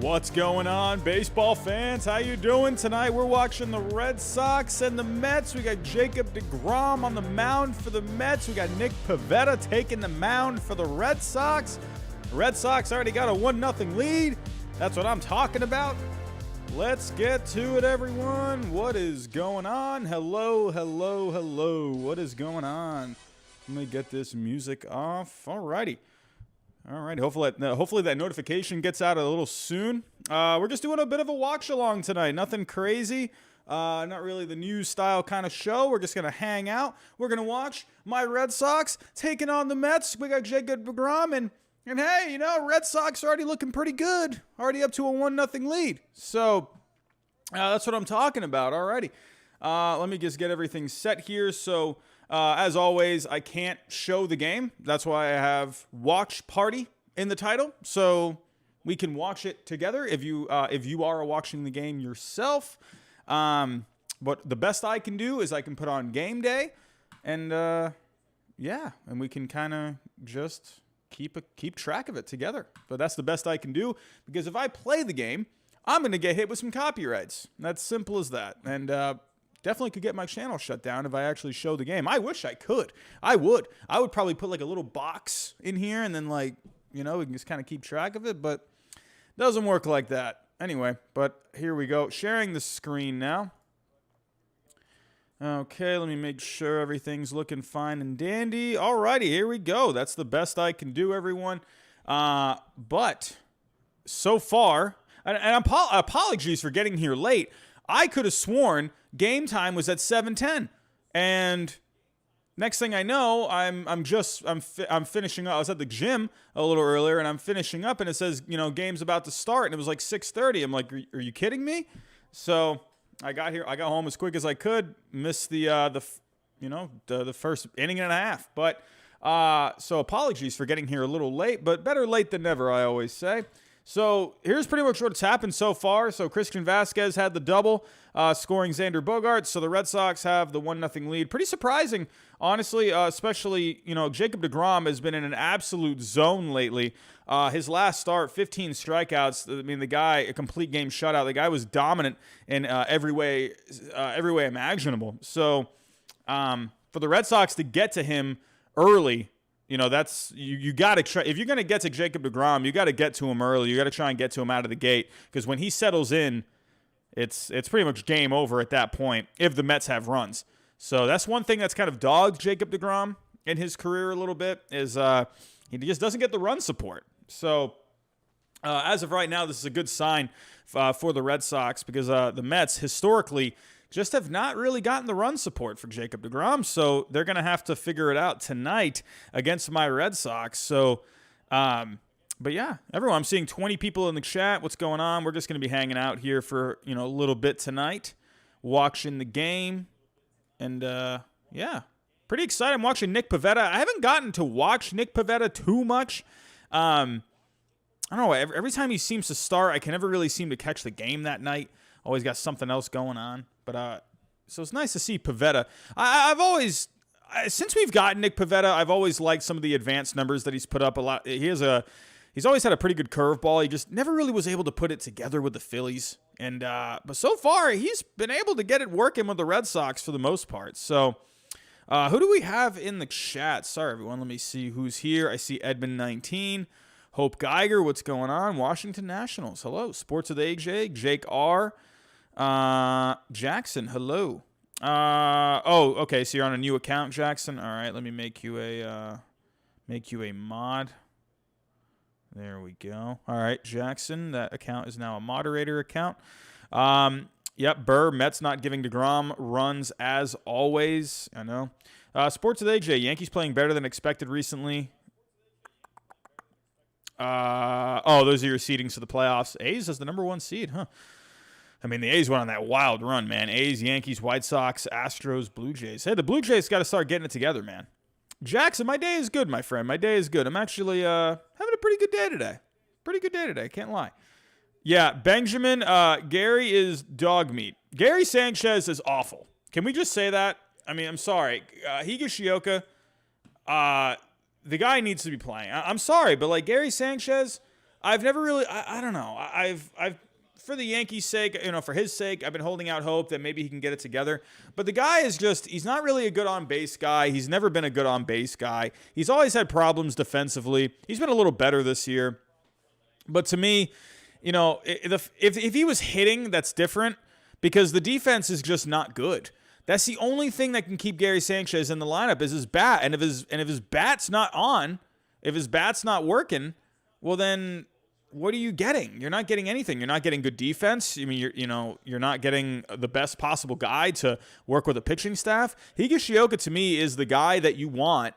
What's going on, baseball fans? How you doing tonight? We're watching the Red Sox and the Mets. We got Jacob DeGrom on the mound for the Mets. We got Nick Pivetta taking the mound for the Red Sox. The Red Sox already got a 1-0 lead. That's what I'm talking about. Let's get to it, everyone. What is going on? Hello. What is going on? Let me get this music off. Alrighty. All right, hopefully that notification gets out a little soon. We're just doing a bit of a watch along tonight. Nothing crazy. Not really the news style kind of show. We're just going to hang out. We're going to watch my Red Sox taking on the Mets. We got Jacob DeGrom, and hey, you know, Red Sox are already looking pretty good. Already up to a 1-0 lead. So that's what I'm talking about. Alrighty. Let me just get everything set here. So as always, I can't show the game. That's why I have watch party in the title, so we can watch it together if you are watching the game yourself. But the best I can do is I can put on game day, and yeah, and we can kind of just keep track of it together. But that's the best I can do, because if I play the game, I'm gonna get hit with some copyrights. That's simple as that. And definitely could get my channel shut down if I actually show the game. I wish I could. I would probably put like a little box in here, and then, like, you know, we can just kind of keep track of it, but it doesn't work like that. Anyway, but here we go. Sharing the screen now. Okay, let me make sure everything's looking fine and dandy. Alrighty, here we go. That's the best I can do, everyone. But so far, and apologies for getting here late. I could have sworn game time was at 7:10, and next thing I know, I'm finishing up. I was at the gym a little earlier, and I'm finishing up, and it says, you know, game's about to start, and it was like 6:30. I'm like, are you kidding me? So I got home as quick as I could. Missed the first inning and a half, but so apologies for getting here a little late, but better late than never, I always say. So here's pretty much what's happened so far. So Christian Vasquez had the double, scoring Xander Bogaerts. So the Red Sox have the 1-0 lead. Pretty surprising, honestly, especially, you know, Jacob DeGrom has been in an absolute zone lately. His last start, 15 strikeouts. I mean, the guy, a complete game shutout. The guy was dominant in every way imaginable. So for the Red Sox to get to him early, you know, that's you got to try. If you're going to get to Jacob DeGrom, you got to get to him early. You got to try and get to him out of the gate, because when he settles in, it's pretty much game over at that point if the Mets have runs. So that's one thing that's kind of dogged Jacob DeGrom in his career a little bit, is he just doesn't get the run support. So as of right now, this is a good sign for the Red Sox, because the Mets historically just have not really gotten the run support for Jacob DeGrom, so they're going to have to figure it out tonight against my Red Sox. So, but yeah, everyone, I'm seeing 20 people in the chat. What's going on? We're just going to be hanging out here for, you know, a little bit tonight, watching the game, and yeah, pretty excited. I'm watching Nick Pivetta. I haven't gotten to watch Nick Pivetta too much. I don't know. Every time he seems to start, I can never really seem to catch the game that night. Always got something else going on. But so it's nice to see Pivetta. I've always, since we've gotten Nick Pivetta, I've always liked some of the advanced numbers that he's put up a lot. He's always had a pretty good curveball. He just never really was able to put it together with the Phillies. And but so far, he's been able to get it working with the Red Sox for the most part. So who do we have in the chat? Sorry, everyone. Let me see who's here. I see Edmund19. Hope Geiger, what's going on? Washington Nationals, hello. Sports with AJ, Jake R. Jackson, hello. Oh, okay, so you're on a new account, Jackson. All right, let me make you a mod. There we go. All right, Jackson, that account is now a moderator account. Yep, Burr, Mets not giving DeGrom runs as always. I know. Sports with AJ, Yankees playing better than expected recently. Those are your seedings to the playoffs. A's is the number 1 seed, huh? I mean, the A's went on that wild run, man. A's, Yankees, White Sox, Astros, Blue Jays. Hey, the Blue Jays got to start getting it together, man. Jackson, my day is good, my friend. My day is good. I'm actually having a pretty good day today. Pretty good day today, can't lie. Yeah, Benjamin, Gary is dog meat. Gary Sanchez is awful. Can we just say that? I mean, I'm sorry. Higashioka, the guy needs to be playing. I'm sorry, but like Gary Sanchez, I've never really, I don't know. I've for the Yankees' sake, for his sake, I've been holding out hope that maybe he can get it together. But the guy is he's not really a good on-base guy. He's never been a good on-base guy. He's always had problems defensively. He's been a little better this year. But to me, if he was hitting, that's different because the defense is just not good. That's the only thing that can keep Gary Sanchez in the lineup is his bat. And if his bat's not on, if his bat's not working, well then what are you getting? You're not getting anything. You're not getting good defense. I mean, you're not getting the best possible guy to work with a pitching staff. Higashioka to me is the guy that you want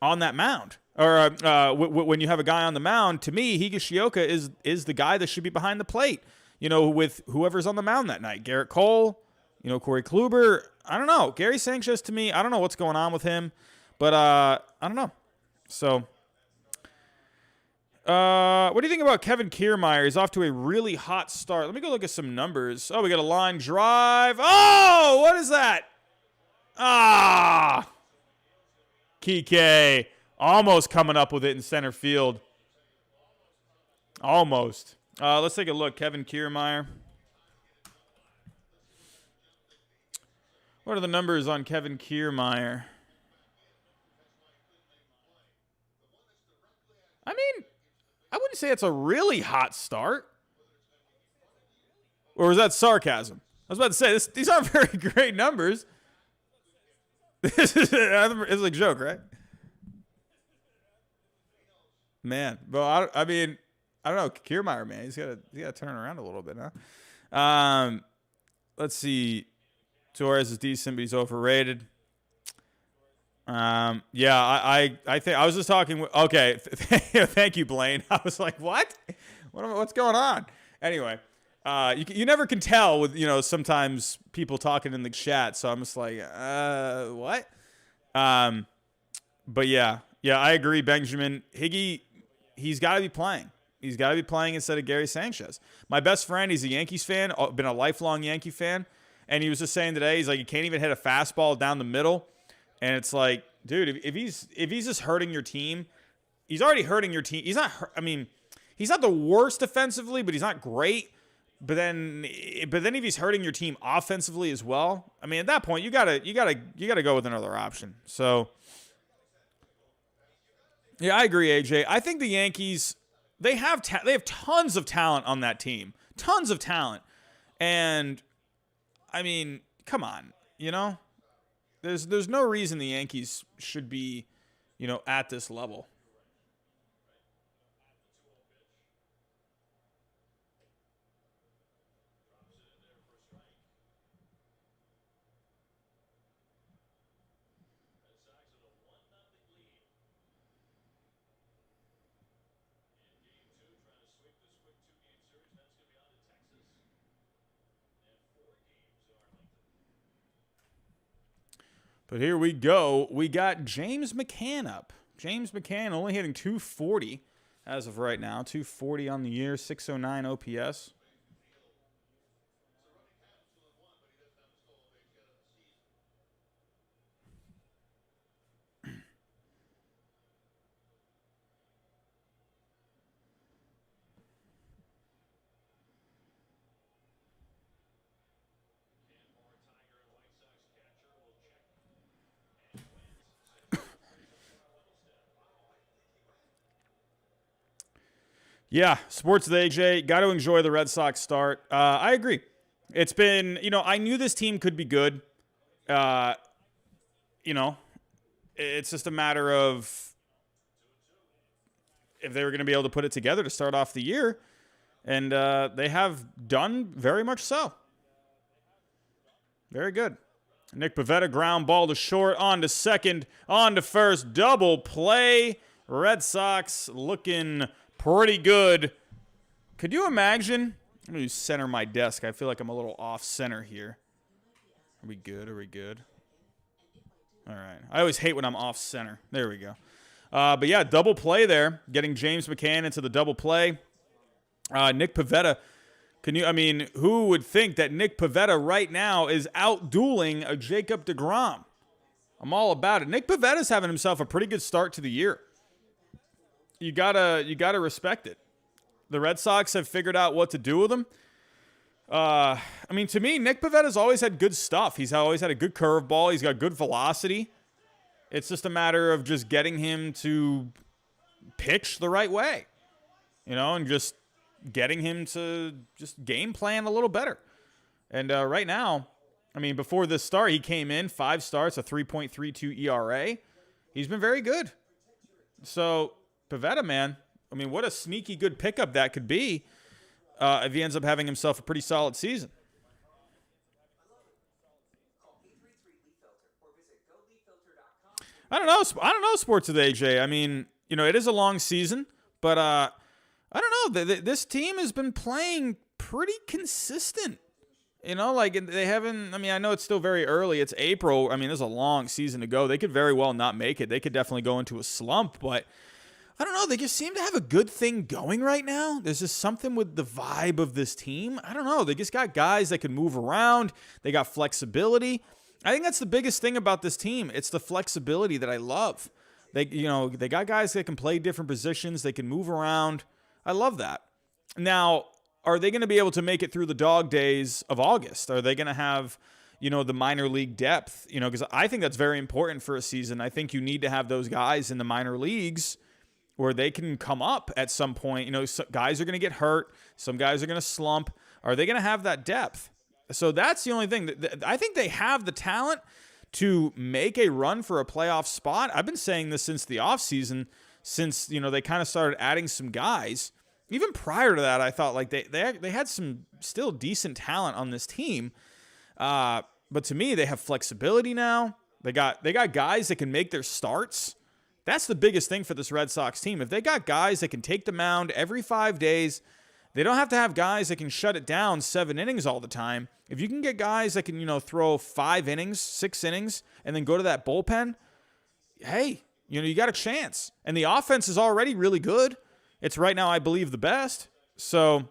on that mound. Or when you have a guy on the mound, to me, Higashioka is the guy that should be behind the plate. With whoever's on the mound that night, Garrett Cole, Corey Kluber. I don't know. Gary Sanchez to me, I don't know what's going on with him, but I don't know. So. What do you think about Kevin Kiermaier? He's off to a really hot start. Let me go look at some numbers. Oh, we got a line drive. Oh, what is that? Kike almost coming up with it in center field. Almost. Let's take a look. Kevin Kiermaier. What are the numbers on Kevin Kiermaier? I mean, I wouldn't say it's a really hot start. Or is that sarcasm? I was about to say, these aren't very great numbers. This is a joke, right? Man, well, I mean, I don't know. Kiermaier, man, he's got to turn around a little bit, huh? Let's see. Torres is decent, but he's overrated. Yeah, I think I was just talking. Okay, thank you, Blaine. I was like, what? What's going on? Anyway, you never can tell with sometimes people talking in the chat. So I'm just like, what? But yeah, I agree. Benjamin Higgy, he's got to be playing. He's got to be playing instead of Gary Sanchez. My best friend, he's a Yankees fan, been a lifelong Yankee fan, and he was just saying today, he's like, you can't even hit a fastball down the middle. And it's like, dude, if he's just hurting your team, he's already hurting your team. He's not. I mean, he's not the worst defensively, but he's not great. But then if he's hurting your team offensively as well, I mean, at that point, you gotta go with another option. So, yeah, I agree, AJ. I think the Yankees they have tons of talent on that team, tons of talent, and I mean, come on, There's no reason the Yankees should be, at this level. But here we go. We got James McCann up. James McCann only hitting 240 as of right now. 240 on the year, 609 OPS. Yeah, sports with AJ. Got to enjoy the Red Sox start. I agree. It's been, I knew this team could be good. It's just a matter of if they were going to be able to put it together to start off the year. And they have done very much so. Very good. Nick Pivetta, ground ball to short, on to second, on to first, double play. Red Sox looking pretty good. Could you imagine? I'm going to center my desk. I feel like I'm a little off center here. Are we good? Are we good? All right. I always hate when I'm off center. There we go. But yeah, double play there. Getting James McCann into the double play. Nick Pivetta. Who would think that Nick Pivetta right now is out-dueling a Jacob DeGrom? I'm all about it. Nick Pivetta's having himself a pretty good start to the year. You gotta respect it. the Red Sox have figured out what to do with him. I mean, to me, Nick Pivetta's always had good stuff. He's always had a good curveball. He's got good velocity. It's just a matter of just getting him to pitch the right way, and just getting him to just game plan a little better. And right now, I mean, before this start, he came in 5 starts, a 3.32 ERA. He's been very good. So, Pivetta, man, I mean, what a sneaky good pickup that could be if he ends up having himself a pretty solid season. I don't know sports with AJ. I mean, it is a long season, but I don't know. This team has been playing pretty consistent. They haven't. I mean, I know it's still very early. It's April. I mean, there's a long season to go. They could very well not make it. They could definitely go into a slump, but I don't know. They just seem to have a good thing going right now. There's just something with the vibe of this team. I don't know. They just got guys that can move around. They got flexibility. I think that's the biggest thing about this team. It's the flexibility that I love. They got guys that can play different positions. They can move around. I love that. Now, are they going to be able to make it through the dog days of August? Are they going to have, the minor league depth? Because I think that's very important for a season. I think you need to have those guys in the minor leagues where they can come up at some point. Some guys are going to get hurt. Some guys are going to slump. Are they going to have that depth? So that's the only thing. I think they have the talent to make a run for a playoff spot. I've been saying this since the offseason, since, they kind of started adding some guys. Even prior to that, I thought they had some still decent talent on this team. But to me, they have flexibility now. They got guys that can make their starts. That's the biggest thing for this Red Sox team. If they got guys that can take the mound every 5 days, they don't have to have guys that can shut it down 7 innings all the time. If you can get guys that can, throw 5 innings, 6 innings, and then go to that bullpen, hey, you got a chance. And the offense is already really good. It's right now, I believe, the best. So,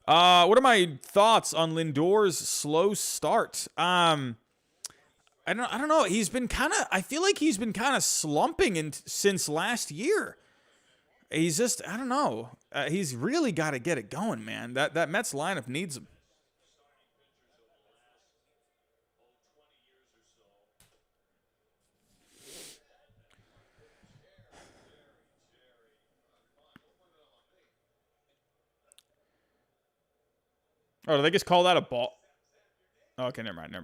what are my thoughts on Lindor's slow start? I don't know. I feel like he's been kind of slumping since last year. He's just, I don't know. He's really got to get it going, man. That Mets lineup needs him. Oh, did they just call that a ball? Okay, never mind.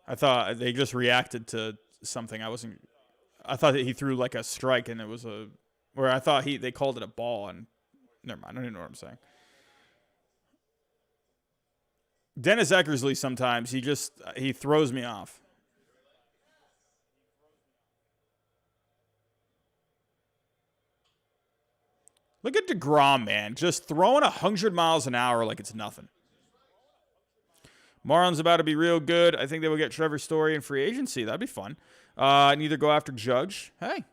I thought they just reacted to something. I thought that he threw like a strike and it was or I thought they called it a ball and never mind. I don't even know what I'm saying. Dennis Eckersley sometimes, he throws me off. Look at DeGrom, man. Just throwing 100 miles an hour like it's nothing. Marlins about to be real good. I think they will get Trevor Story in free agency. That'd be fun. Neither go after Judge. Hey,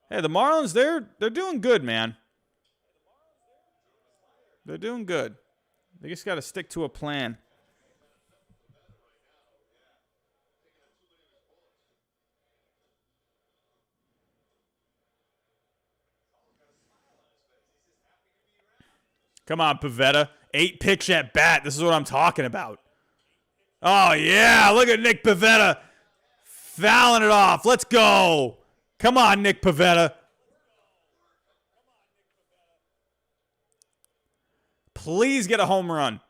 the Marlins, they're doing good, man. They're doing good. They just got to stick to a plan. Come on, Pivetta. 8 pitch at bat. This is what I'm talking about. Oh, yeah. Look at Nick Pivetta fouling it off. Let's go. Come on, Nick Pivetta. Please get a home run.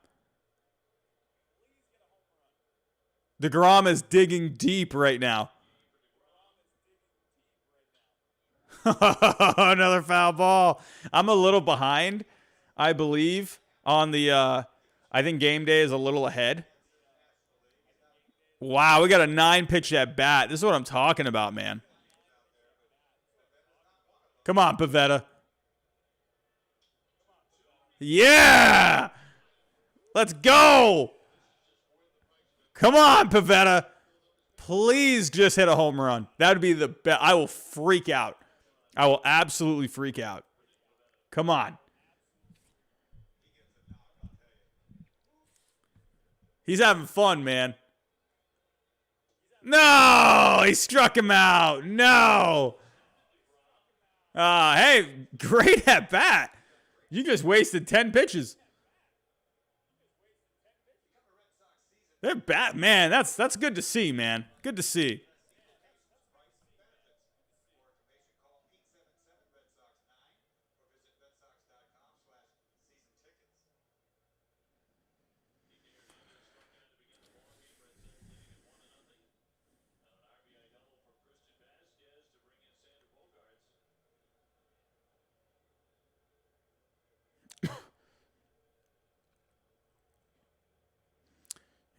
DeGrom is digging deep right now. Another foul ball. I'm a little behind, I believe, on the I think game day is a little ahead. Wow, we got a 9 pitch at bat. This is what I'm talking about, man. Come on, Pivetta. Yeah! Let's go! Come on, Pivetta. Please just hit a home run. That would be the best. I will freak out. I will absolutely freak out. Come on. He's having fun, man. No! He struck him out. No! Hey, great at bat. You just wasted 10 pitches. They're bad, man. That's good to see, man. Good to see.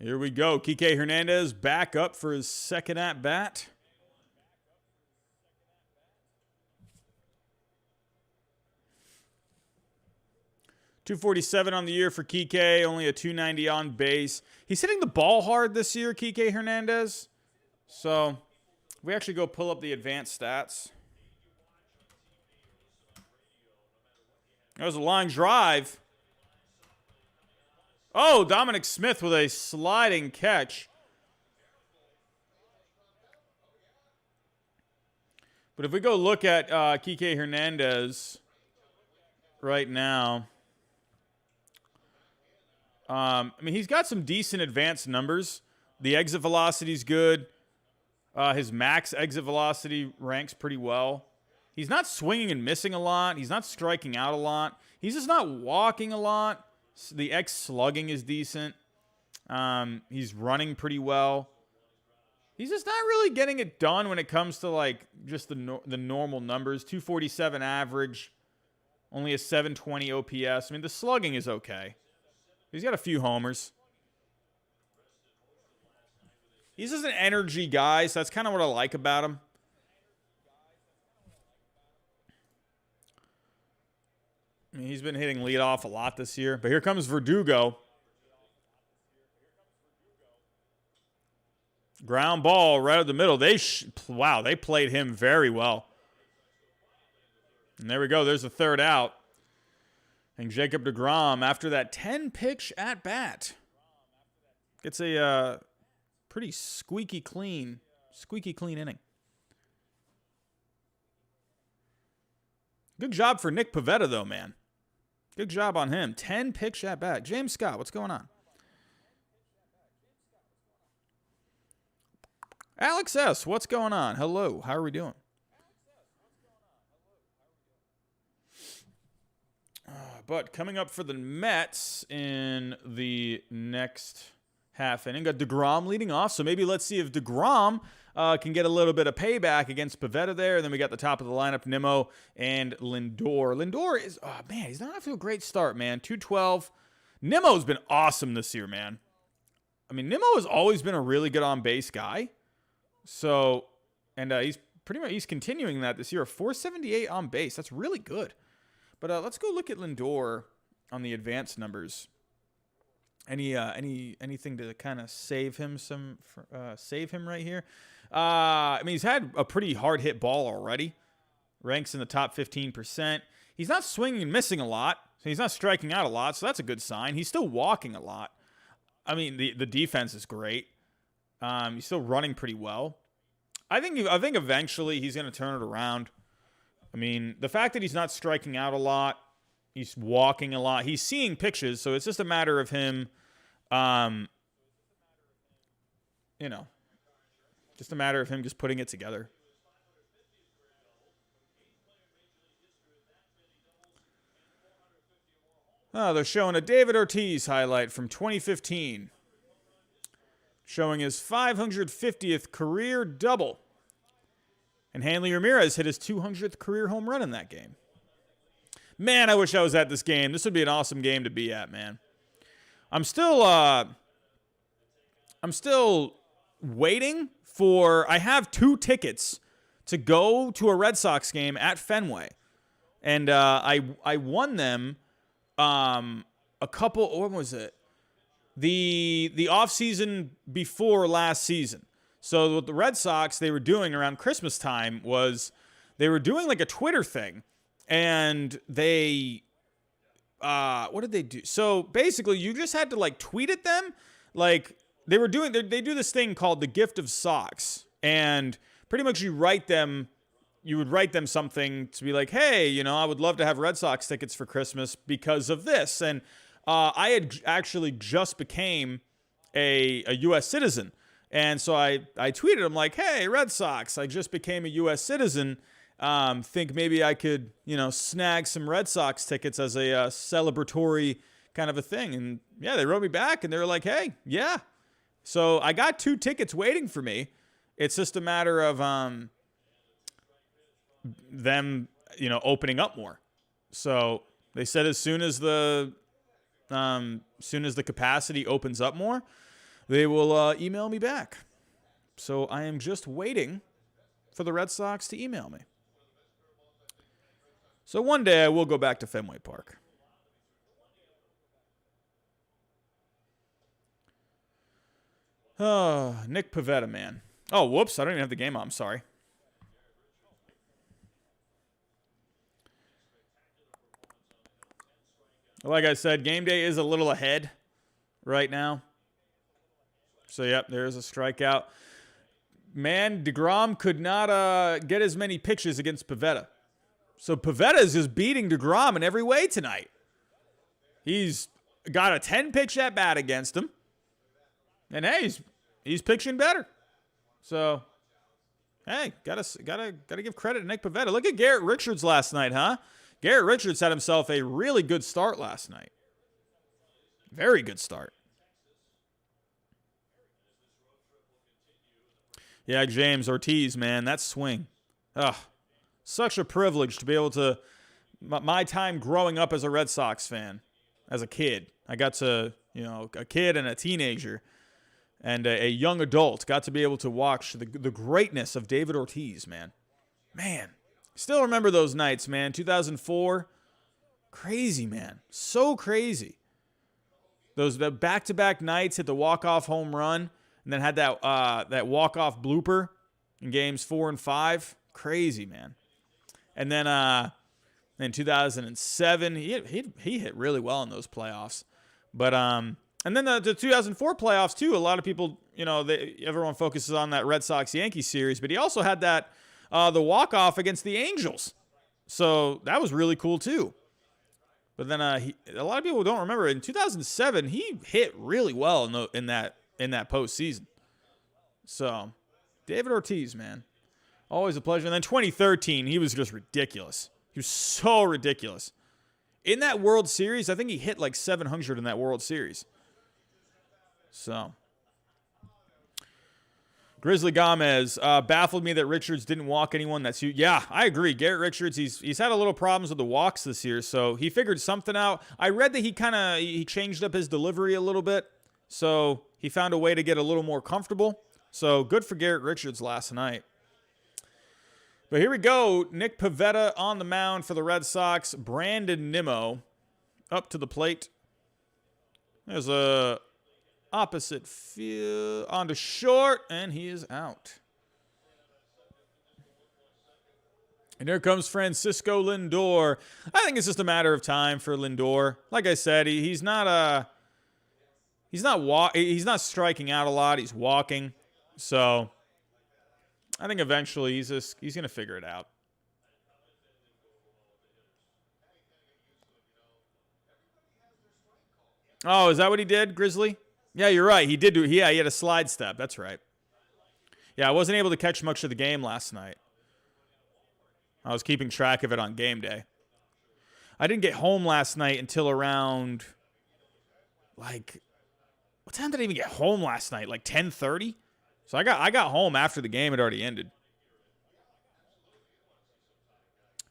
Here we go. Kike Hernandez back up for his second at-bat. .247 on the year for Kike, only a .290 on base. He's hitting the ball hard this year, Kike Hernandez. So, we actually go pull up the advanced stats. That was a long drive. Oh, Dominic Smith with a sliding catch. But if we go look at Kike Hernandez right now, I mean, he's got some decent advanced numbers. The exit velocity is good. His max exit velocity ranks pretty well. He's not swinging and missing a lot. He's not striking out a lot. He's just not walking a lot. The X slugging is decent. He's running pretty well. He's just not really getting it done when it comes to like just the normal numbers. 247 average, only a 720 OPS. I mean, the slugging is okay. He's got a few homers. He's just an energy guy, so that's kind of what I like about him. I mean, he's been hitting leadoff a lot this year. But here comes Verdugo. Ground ball right up the middle. Wow, they played him very well. And there we go. There's the third out. And Jacob DeGrom, after that 10-pitch at-bat, gets a pretty squeaky clean inning. Good job for Nick Pivetta, though, man. Good job on him. 10-pitch at-bat. James Scott, what's going on? Alex S., what's going on? Hello, how are we doing? But coming up for the Mets in the next half inning, got DeGrom leading off. So maybe let's see if DeGrom can get a little bit of payback against Pivetta there. And then we got the top of the lineup, Nimmo and Lindor. Lindor is, oh man, he's not off to a great start, man. 212. Nimmo's been awesome this year, man. I mean, Nimmo has always been a really good on-base guy. So, and he's continuing that this year. 478 on base. That's really good. But let's go look at Lindor on the advanced numbers. Anything to kind of save him right here? I mean, he's had a pretty hard hit ball already. Ranks in the top 15%. He's not swinging and missing a lot. So he's not striking out a lot. So that's a good sign. He's still walking a lot. I mean, the defense is great. He's still running pretty well. I think eventually he's going to turn it around. I mean, the fact that he's not striking out a lot, he's walking a lot, he's seeing pitches, so it's just a matter of him, just a matter of him just putting it together. Oh, they're showing a David Ortiz highlight from 2015. Showing his 550th career double. And Hanley Ramirez hit his 200th career home run in that game. Man, I wish I was at this game. This would be an awesome game to be at, man. I'm still waiting for... I have 2 tickets to go to a Red Sox game at Fenway. And I won them a couple... When was it? The off-season before last season. So what the Red Sox, they were doing around Christmas time was they were doing like a Twitter thing. And they, what did they do? So basically you just had to like tweet at them. Like they were doing, they do this thing called the Gift of Socks. And pretty much you write them you would write them something to be like, hey, you know, I would love to have Red Sox tickets for Christmas because of this. And I had actually just became a U.S. citizen. And so I tweeted him like, hey, Red Sox, I just became a U.S. citizen. Think maybe I could, you know, snag some Red Sox tickets as a celebratory kind of a thing. And yeah, they wrote me back and they were like, hey, yeah. So I got 2 tickets waiting for me. It's just a matter of them, you know, opening up more. So they said as soon as the capacity opens up more, they will email me back. So I am just waiting for the Red Sox to email me. So one day I will go back to Fenway Park. Oh, Nick Pivetta, man. Oh, whoops. I don't even have the game on. I'm sorry. Like I said, game day is a little ahead right now. So, yep, there's a strikeout. Man, DeGrom could not get as many pitches against Pivetta. So Pivetta is just beating DeGrom in every way tonight. He's got a 10-pitch at bat against him. And hey, he's pitching better. So, hey, gotta give credit to Nick Pivetta. Look at Garrett Richards last night, huh? Garrett Richards had himself a really good start last night. Very good start. Yeah, James Ortiz, man, that swing. Ugh, such a privilege to be able to. My time growing up as a Red Sox fan, as a kid, I got to, you know, a kid and a teenager and a young adult got to be able to watch the greatness of David Ortiz, man. Man, still remember those nights, man. 2004, crazy, man, so crazy. The back-to-back nights, hit the walk-off home run, and then had that walk-off blooper in games 4 and 5. Crazy, man. And then in 2007, he hit really well in those playoffs. But and then the 2004 playoffs too. A lot of people, you know, everyone focuses on that Red Sox-Yankees series, but he also had that the walk-off against the Angels. So that was really cool too. But then a lot of people don't remember, in 2007 he hit really well in that postseason. So David Ortiz, man, always a pleasure. And then 2013, he was just ridiculous. He was so ridiculous. In that World Series, I think he hit like 700 in that World Series. So, Grizzly Gomez baffled me that Richards didn't walk anyone. Yeah, I agree. Garrett Richards, he's had a little problems with the walks this year, so he figured something out. I read that he changed up his delivery a little bit, so he found a way to get a little more comfortable. So good for Garrett Richards last night. But here we go. Nick Pivetta on the mound for the Red Sox. Brandon Nimmo up to the plate. There's a opposite field onto short, and he is out. And here comes Francisco Lindor. I think it's just a matter of time for Lindor. Like I said, he's not striking out a lot. He's walking. So I think eventually he's going to figure it out. Oh, is that what he did, Grizzly? Yeah, you're right. He did he had a slide step. That's right. Yeah, I wasn't able to catch much of the game last night. I was keeping track of it on game day. I didn't get home last night until around, like, what time did I even get home last night? Like 10:30? So I got home after the game had already ended.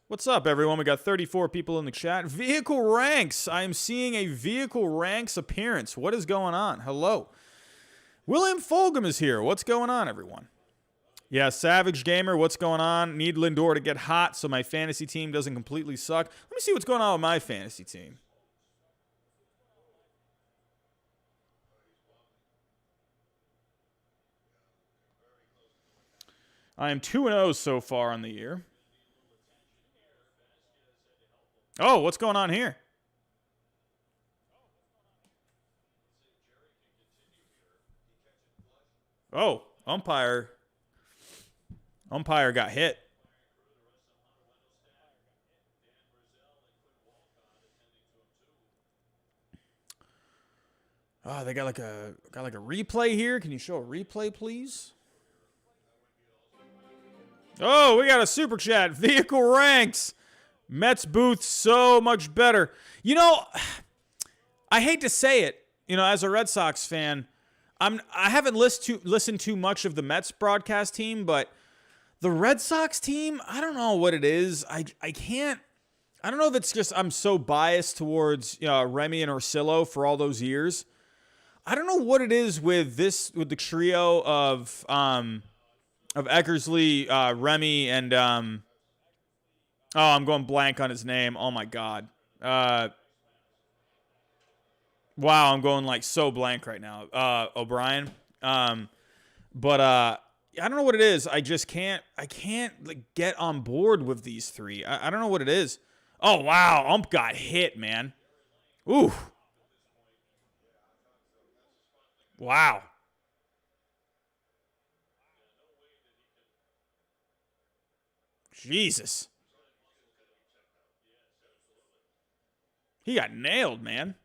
What's up, everyone? We got 34 people in the chat. Vehicle Ranks. I am seeing a Vehicle Ranks appearance. What is going on? Hello. William Fulgham is here. What's going on, everyone? Yeah, Savage Gamer, what's going on? Need Lindor to get hot so my fantasy team doesn't completely suck. Let me see what's going on with my fantasy team. I am 2-0 so far on the year. Oh, what's going on here? Oh, umpire got hit. Oh, they got like a replay here. Can you show a replay, please? Oh, we got a super chat. Vehicle ranks. Mets booth so much better. You know, I hate to say it. You know, as a Red Sox fan, I haven't listened too much of the Mets broadcast team, but the Red Sox team, I don't know what it is. I don't know if it's just I'm so biased towards Remy and Orsillo for all those years. I don't know what it is with the trio of Eckersley, Remy, and I'm going blank on his name. Oh my God. Wow, I'm going like so blank right now. O'Brien. But I don't know what it is. I can't like get on board with these three. I don't know what it is. Oh wow, ump got hit, man. Ooh. Wow. Jesus. He got nailed, man.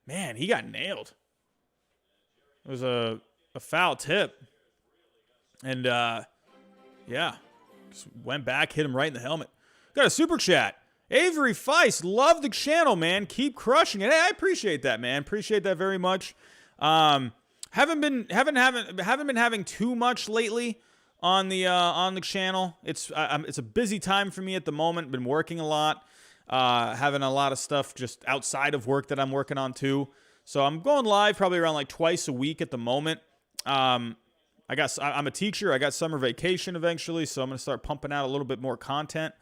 Man, he got nailed. It was a foul tip. And, yeah. Just went back, hit him right in the helmet. Got a super chat. Avery Feist, love the channel, man. Keep crushing it. Hey, I appreciate that, man. Appreciate that very much. Haven't been having too much lately on the channel. It's a busy time for me at the moment. Been working a lot. Having a lot of stuff just outside of work that I'm working on too. So I'm going live probably around like twice a week at the moment. I'm a teacher. I got summer vacation eventually, so I'm going to start pumping out a little bit more content.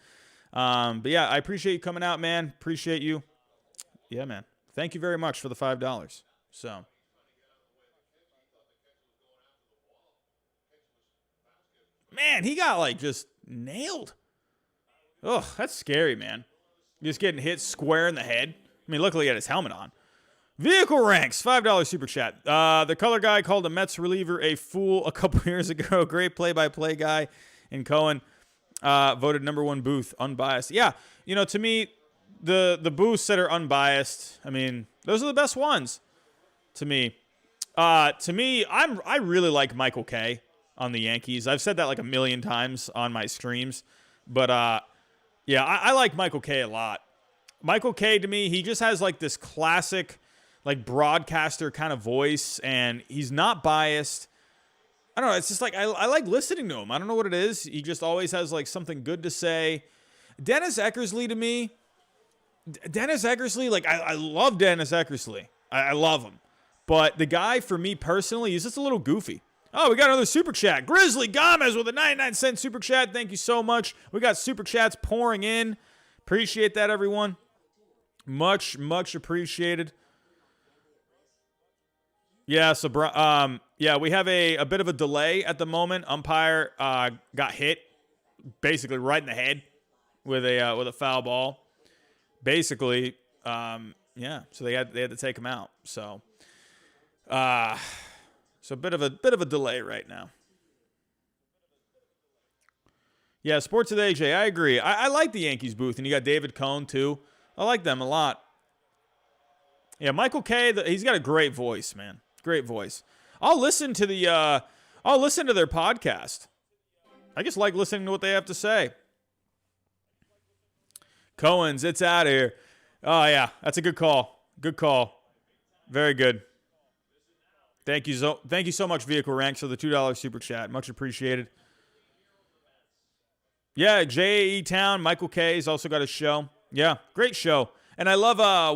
But yeah, I appreciate you coming out, man. Appreciate you. Yeah, man. Thank you very much for the $5. So. Man, he got like just nailed. Oh, that's scary, man. Just getting hit square in the head. I mean, luckily he had his helmet on. Vehicle ranks, $5 super chat. The color guy called a Mets reliever a fool a couple years ago. Great play-by-play guy. And Cohen voted #1 booth, unbiased. Yeah, to me, the booths that are unbiased, I mean, those are the best ones. To me, I really like Michael Kay on the Yankees. I've said that like a million times on my streams, but yeah, I like Michael Kay a lot. Michael Kay, to me, he just has like this classic like broadcaster kind of voice, and he's not biased. I don't know. It's just like I like listening to him. I don't know what it is. He just always has like something good to say. Dennis Eckersley, to me, like I love Dennis Eckersley. I love him. But the guy, for me personally, he's just a little goofy. Oh, we got another super chat. Grizzly Gomez with a 99-cent super chat. Thank you so much. We got super chats pouring in. Appreciate that, everyone. Much, much appreciated. Yeah, so we have a bit of a delay at the moment. Umpire got hit basically right in the head with a foul ball. Basically, yeah. So they had to take him out. So, a bit of a delay right now. Yeah, Sports with AJ. I agree. I like the Yankees booth, and you got David Cohn too. I like them a lot. Yeah, Michael Kay. He's got a great voice, man. Great voice. I'll listen to their podcast. I just like listening to what they have to say. Cohen's, it's out of here. Oh yeah, that's a good call. Good call. Very good. Thank you so much, Vehicle Ranks, for the $2 super chat. Much appreciated. Yeah, JAE Town. Michael Kay's also got a show. Yeah, great show. And I love I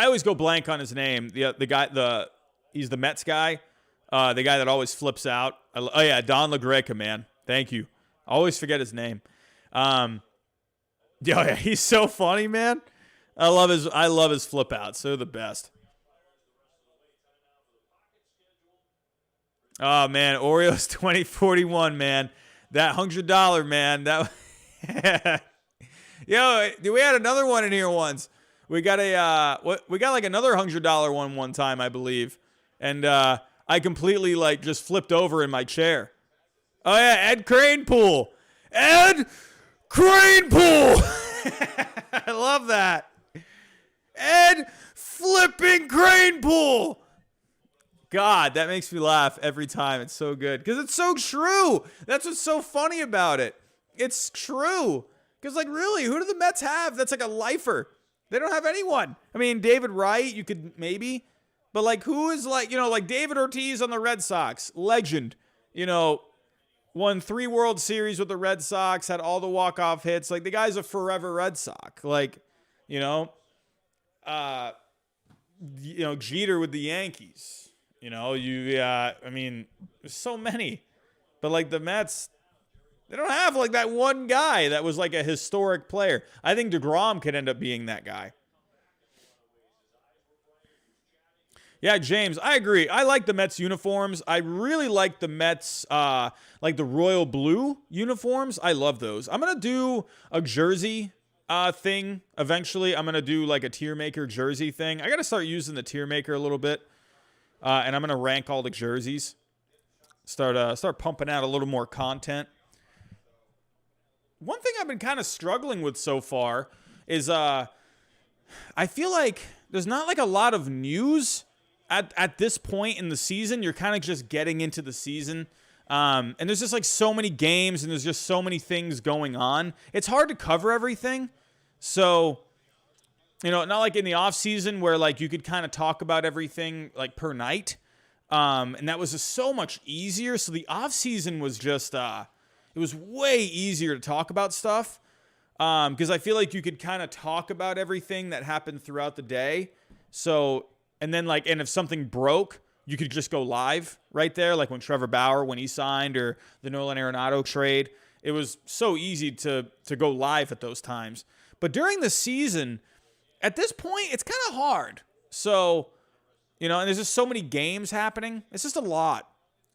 always go blank on his name. The guy he's the Mets guy. The guy that always flips out. Don LaGreca, man. Thank you. I always forget his name. Yeah, he's so funny, man. I love his flip outs. They're the best. Oh man, Oreos 2041, man. That $100, man. That Yo, we had another one in here once. We got we got like another $100 one time, I believe. And I completely like just flipped over in my chair. Oh yeah, Ed Kranepool. Ed Kranepool. I love that. Ed flipping Kranepool. God, that makes me laugh every time. It's so good. Because it's so true. That's what's so funny about it. It's true. Because, like, really, who do the Mets have that's like a lifer? They don't have anyone. I mean, David Wright, you could maybe. But, like, who is, like, like David Ortiz on the Red Sox? Legend. Won 3 World Series with the Red Sox, had all the walk-off hits. Like, the guy's a forever Red Sox. Like, Jeter with the Yankees. I mean, there's so many. But, like, the Mets, they don't have, like, that one guy that was, like, a historic player. I think DeGrom could end up being that guy. Yeah, James, I agree. I like the Mets uniforms. I really like the Mets, like the royal blue uniforms. I love those. I'm going to do a jersey thing eventually. I'm going to do, like, a tier maker jersey thing. I got to start using the tier maker a little bit. And I'm going to rank all the jerseys. Start pumping out a little more content. One thing I've been kind of struggling with so far is I feel like there's not like a lot of news at this point in the season. You're kind of just getting into the season. And there's just like so many games and there's just so many things going on. It's hard to cover everything. So, not like in the off season where like you could kind of talk about everything like per night. And that was just so much easier. So the off season was just, it was way easier to talk about stuff. Because I feel like you could kind of talk about everything that happened throughout the day. So, and if something broke, you could just go live right there. Like when Trevor Bauer, when he signed, or the Nolan Arenado trade, it was so easy to go live at those times. But during the season, at this point, it's kind of hard. So, and there's just so many games happening. It's just a lot.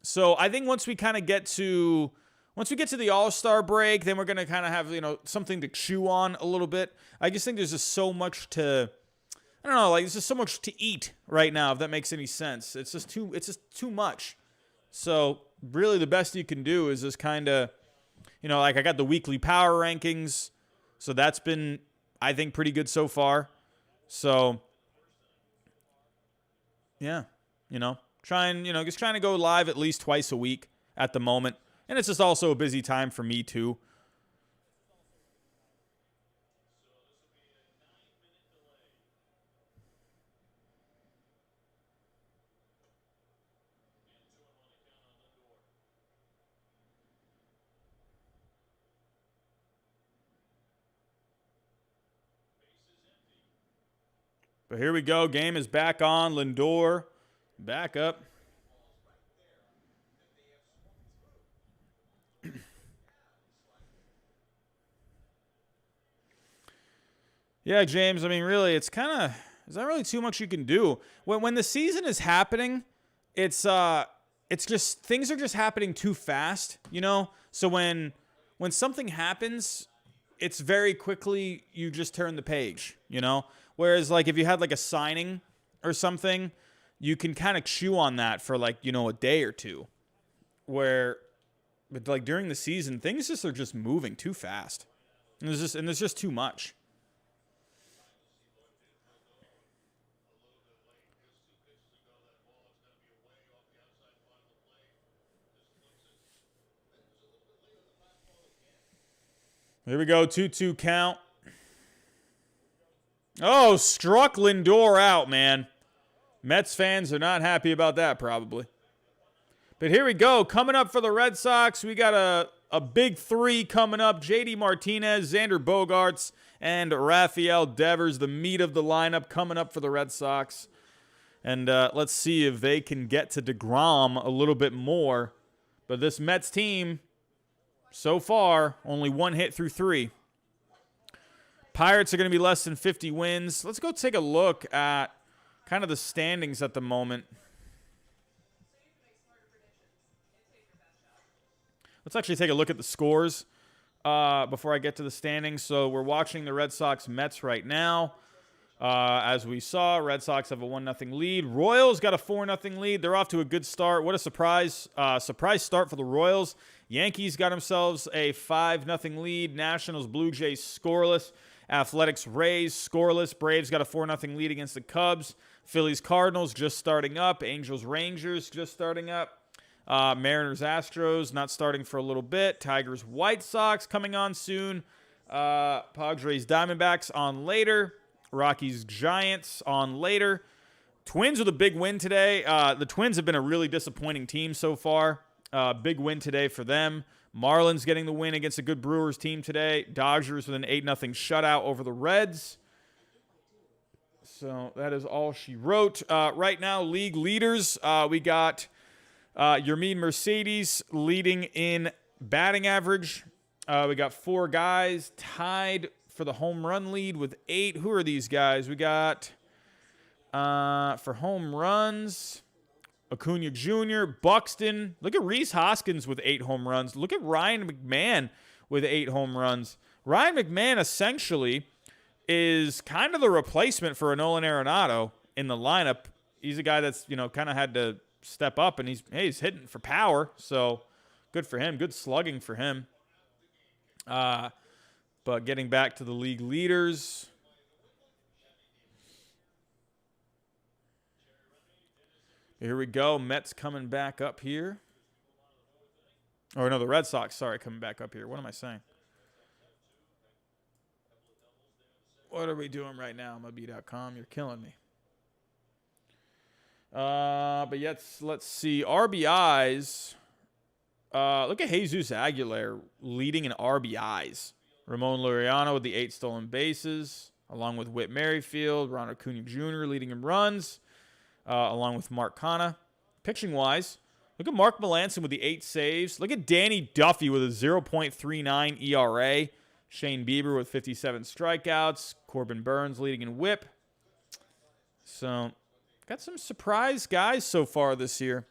So I think once we get to the All-Star break, then we're going to kind of have, something to chew on a little bit. I just think there's just so much there's just so much to eat right now, if that makes any sense. It's just too much. So really the best you can do is just kind of, I got the weekly power rankings. So that's been, I think, pretty good so far. So, yeah, trying to go live at least twice a week at the moment. And it's just also a busy time for me too. But here we go. Game is back on. Lindor back up. Yeah, James, I mean, really, there's not really too much you can do. When the season is happening, it's just, things are just happening too fast, So when something happens, it's very quickly, you just turn the page, Whereas, like, if you had, like, a signing or something, you can kind of chew on that for, like, a day or two. But, like, during the season, things are just moving too fast. And there's just too much. Here we go, 2-2 count. Oh, struck Lindor out, man. Mets fans are not happy about that, probably. But here we go. Coming up for the Red Sox, we got a big 3 coming up. JD Martinez, Xander Bogaerts, and Rafael Devers, the meat of the lineup coming up for the Red Sox. And let's see if they can get to DeGrom a little bit more. But this Mets team, so far, only 1 hit through 3. Pirates are going to be less than 50 wins. Let's go take a look at kind of the standings at the moment. Let's actually take a look at the scores before I get to the standings. So we're watching the Red Sox Mets right now. As we saw, Red Sox have a 1-0 lead. Royals got a 4-0 lead. They're off to a good start. What a surprise start for the Royals. Yankees got themselves a 5-0 lead. Nationals, Blue Jays scoreless. Athletics, Rays scoreless. Braves got a 4-0 lead against the Cubs. Phillies, Cardinals just starting up. Angels, Rangers just starting up. Mariners, Astros not starting for a little bit. Tigers, White Sox coming on soon. Padres, Diamondbacks on later. Rockies, Giants on later. Twins with a big win today. The Twins have been a really disappointing team so far. Big win today for them. Marlins getting the win against a good Brewers team today. Dodgers with an 8-0 shutout over the Reds. So that is all she wrote. Right now, league leaders. We got Yermin Mercedes leading in batting average. We got 4 guys tied for the home run lead with 8. Who are these guys? We got, for home runs, Acuna Jr., Buxton. Look at Rhys Hoskins with 8 home runs. Look at Ryan McMahon with 8 home runs. Ryan McMahon essentially is kind of the replacement for a Nolan Arenado in the lineup. He's a guy that's, kind of had to step up, and he's hitting for power, so good for him. Good slugging for him. But getting back to the league leaders, here we go. Mets coming back up here. Or no, the Red Sox, sorry, coming back up here. What am I saying? What are we doing right now, MLB.com? You're killing me. But let's see. RBIs. Look at Jesus Aguilar leading in RBIs. Ramon Laureano with the 8 stolen bases, along with Whit Merrifield. Ron Acuna Jr. leading in runs, along with Mark Canha. Pitching-wise, look at Mark Melancon with the 8 saves. Look at Danny Duffy with a 0.39 ERA. Shane Bieber with 57 strikeouts. Corbin Burns leading in whip. So, got some surprise guys so far this year.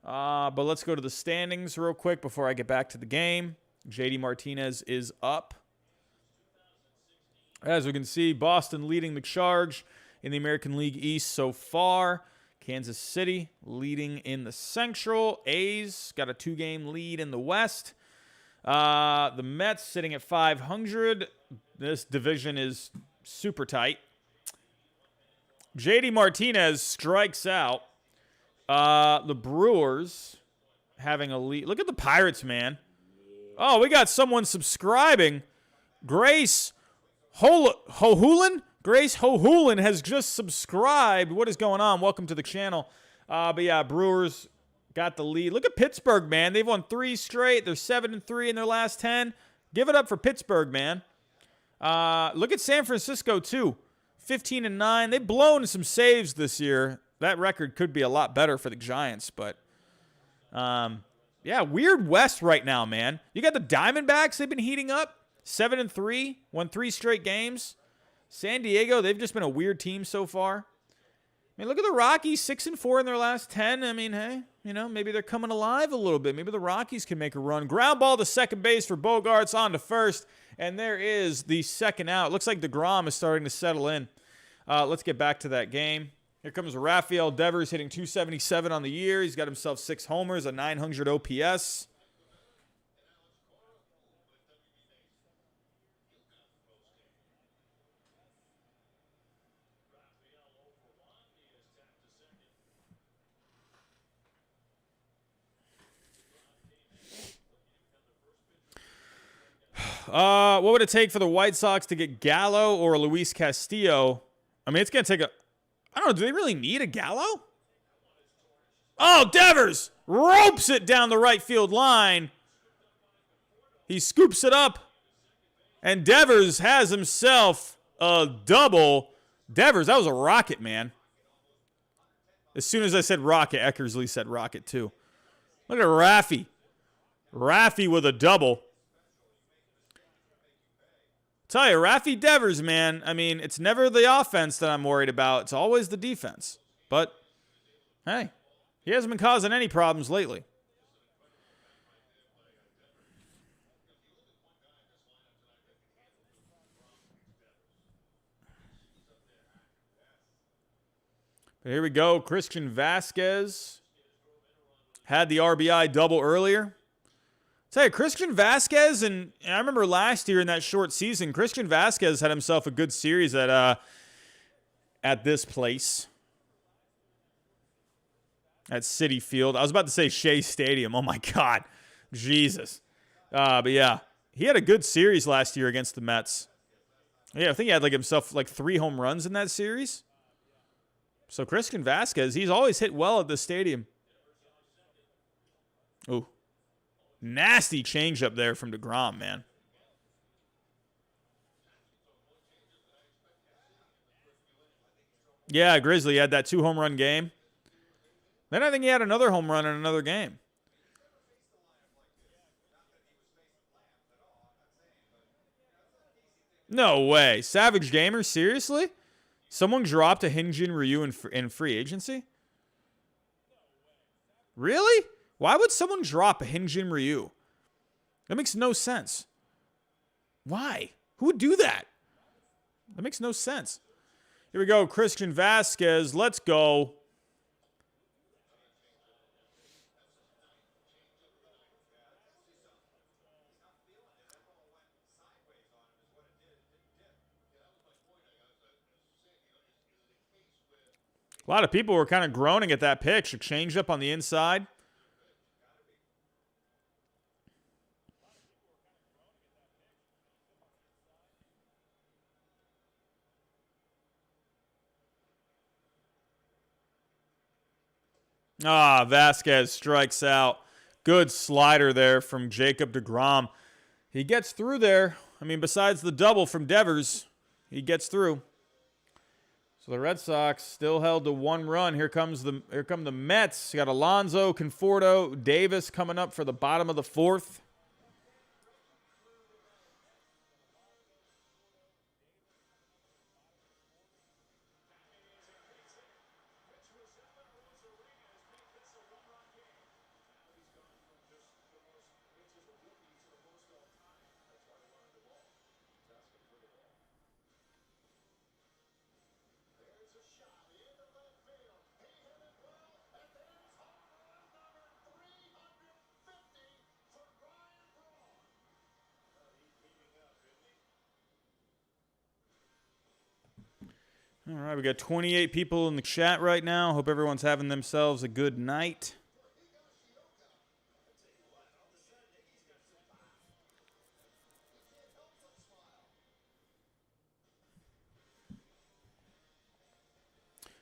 But let's go to the standings real quick before I get back to the game. JD Martinez is up. As we can see, Boston leading the charge in the American League East so far. Kansas City leading in the Central. A's got a 2-game lead in the West. The Mets sitting at 500. This division is super tight. JD Martinez strikes out. The Brewers having a lead. Look at the Pirates, man. Oh, we got someone subscribing. Grace Hohulin? Grace Hohulin has just subscribed. What is going on? Welcome to the channel. But yeah, Brewers got the lead. Look at Pittsburgh, man. They've won 3 straight. They're 7-3 in their last 10. Give it up for Pittsburgh, man. Look at San Francisco, too. 15-9. They've blown some saves this year. That record could be a lot better for the Giants, but yeah, weird West right now, man. You got the Diamondbacks, they've been heating up. 7-3, won 3 straight games. San Diego, they've just been a weird team so far. I mean, look at the Rockies, 6-4 in their last 10. I mean, hey, maybe they're coming alive a little bit. Maybe the Rockies can make a run. Ground ball to second base for Bogarts, on to first, and there is the second out. Looks like DeGrom is starting to settle in. Let's get back to that game. Here comes Rafael Devers hitting 277 on the year. He's got himself 6 homers, a 900 OPS. What would it take for the White Sox to get Gallo or Luis Castillo? I mean, it's going to take I don't know, do they really need a Gallo? Oh, Devers ropes it down the right field line. He scoops it up. And Devers has himself a double. Devers, that was a rocket, man. As soon as I said rocket, Eckersley said rocket too. Look at Raffy. Raffy with a double. Tell you, Raffy Devers, man, I mean, it's never the offense that I'm worried about. It's always the defense. But, hey, he hasn't been causing any problems lately. Here we go. Christian Vasquez had the RBI double earlier. Tell you, Christian Vasquez, and I remember last year in that short season, Christian Vasquez had himself a good series at this place. At Citi Field. I was about to say Shea Stadium. Oh, my God. Jesus. But, yeah, he had a good series last year against the Mets. Yeah, I think he had himself 3 home runs in that series. So Christian Vasquez, he's always hit well at the stadium. Ooh. Nasty changeup there from DeGrom, man. Yeah, Grizzly had that 2 home run game. Then I think he had another home run in another game. No way. Savage Gamer, seriously? Someone dropped a Hyunjin Ryu in free agency? Really? Why would someone drop a Hyunjin Ryu? That makes no sense. Why? Who would do that? That makes no sense. Here we go. Christian Vasquez. Let's go. A lot of people were kind of groaning at that pitch. A changeup on the inside. Vasquez strikes out. Good slider there from Jacob DeGrom. He gets through there. I mean, besides the double from Devers, he gets through. So the Red Sox still held to 1 run. Here come the Mets. You got Alonso, Conforto, Davis coming up for the bottom of the 4th. All right, we got 28 people in the chat right now. Hope everyone's having themselves a good night.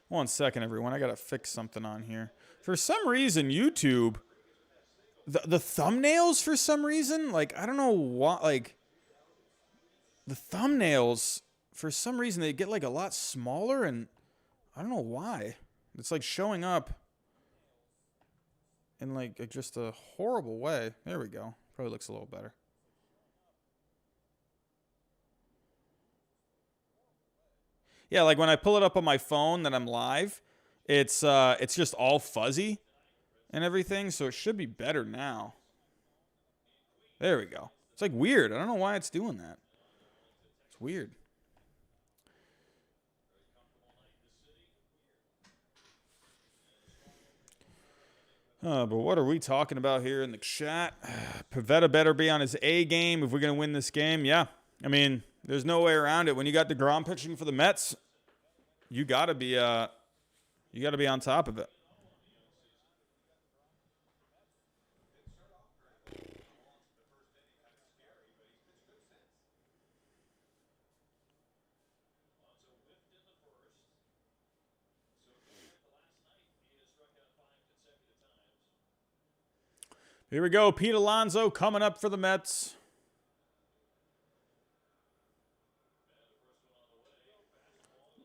One second, everyone. I got to fix something on here. For some reason, YouTube, the thumbnails, for some reason, I don't know why, the thumbnails, for some reason, they get a lot smaller, and I don't know why. It's showing up in just a horrible way. There we go. Probably looks a little better. Yeah, when I pull it up on my phone that I'm live, it's just all fuzzy and everything, so it should be better now. There we go. It's weird. I don't know why it's doing that. It's weird. But what are we talking about here in the chat? Pivetta better be on his A game if we're going to win this game. Yeah. I mean, there's no way around it. When you got DeGrom pitching for the Mets, you got to be on top of it. Here we go. Pete Alonso coming up for the Mets.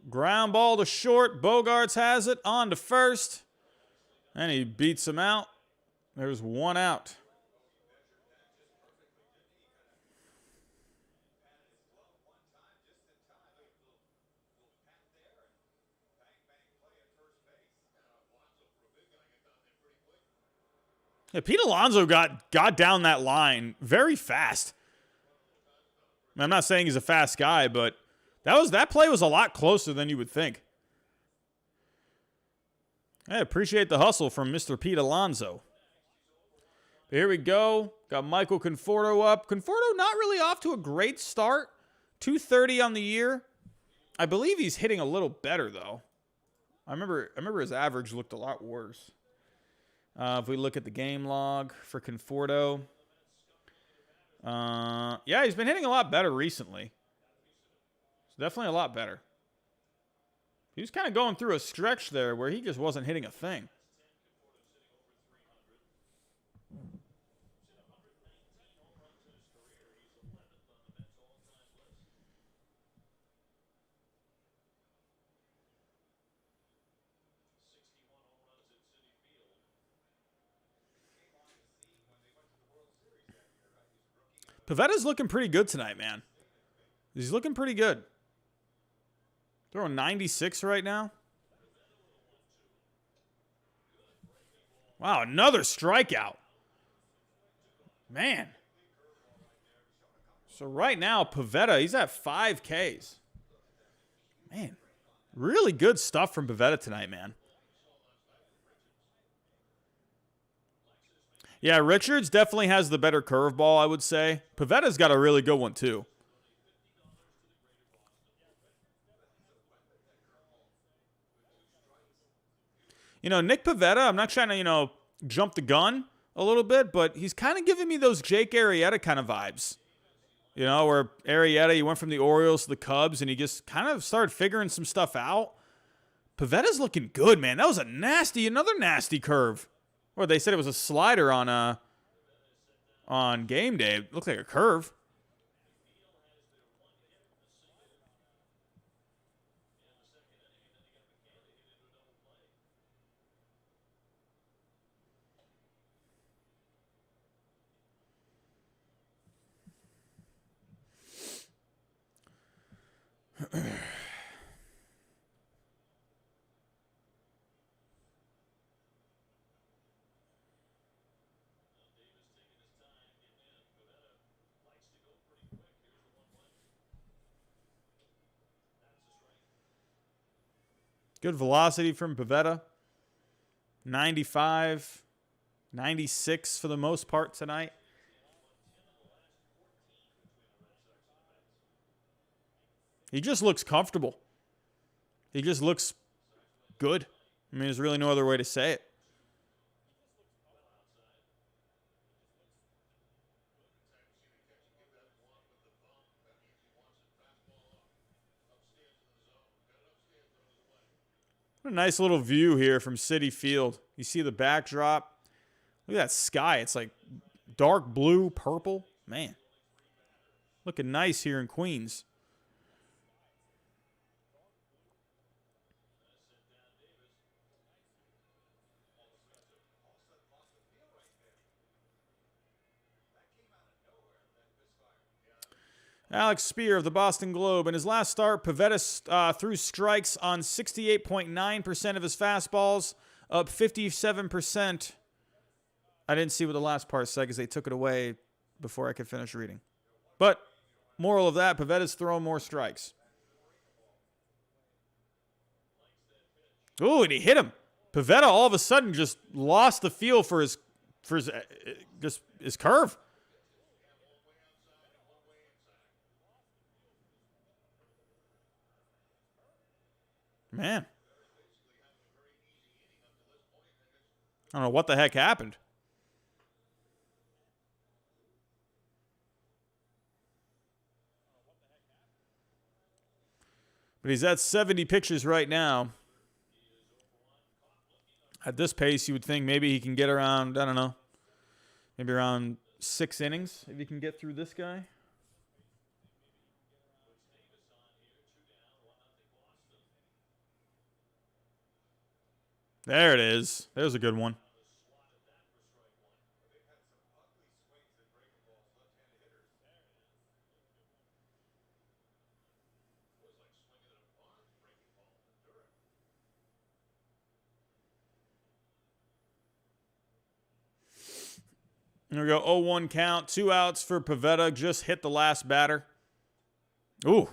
Ground ball to short. Bogarts has it. On to first. And he beats him out. There's 1 out. Yeah, Pete Alonso got down that line very fast. I'm not saying he's a fast guy, but that play was a lot closer than you would think. I appreciate the hustle from Mr. Pete Alonso. But here we go. Got Michael Conforto up. Conforto not really off to a great start. 230 on the year. I believe he's hitting a little better, though. I remember his average looked a lot worse. If we look at the game log for Conforto. Yeah, he's been hitting a lot better recently. It's definitely a lot better. He was kind of going through a stretch there where he just wasn't hitting a thing. Pivetta's looking pretty good tonight, man. He's looking pretty good. Throwing 96 right now. Wow, another strikeout. Man. So right now, Pivetta, he's at 5 Ks. Man, really good stuff from Pivetta tonight, man. Yeah, Richards definitely has the better curveball, I would say. Pivetta's got a really good one, too. You know, Nick Pivetta, I'm not trying to, jump the gun a little bit, but he's kind of giving me those Jake Arrieta kind of vibes. You know, where Arrieta, he went from the Orioles to the Cubs, and he just kind of started figuring some stuff out. Pivetta's looking good, man. That was another nasty curve. Or they said it was a slider on game day. It looked like a curve. Good velocity from Pivetta. 95, 96 for the most part tonight. He just looks comfortable. He just looks good. I mean, there's really no other way to say it. What a nice little view here from Citi Field. You see the backdrop. Look at that sky. It's like dark blue, purple. Man, looking nice here in Queens. Alex Spear of the Boston Globe. In his last start, Pivetta threw strikes on 68.9% of his fastballs, up 57%. I didn't see what the last part said because they took it away before I could finish reading. But moral of that, Pivetta's throwing more strikes. Ooh, and he hit him. Pivetta all of a sudden just lost the feel for his curve. Man. I don't know what the heck happened. But he's at 70 pitches right now. At this pace, you would think maybe he can get around, I don't know, maybe around 6 innings if he can get through this guy. There it is. There's a good one. There we go. 0-1 count. 2 outs for Pivetta. Just hit the last batter. Ooh.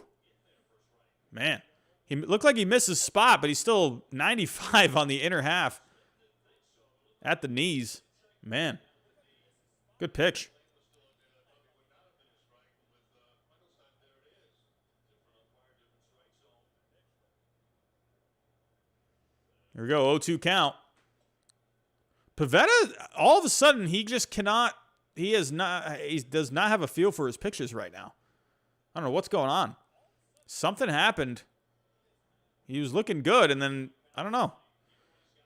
Man. He looked like he missed his spot, but he's still 95 on the inner half. At the knees. Man. Good pitch. Here we go. 0-2 count. Pivetta, all of a sudden, he just cannot. He does not have a feel for his pitches right now. I don't know what's going on. Something happened. He was looking good, and then, I don't know.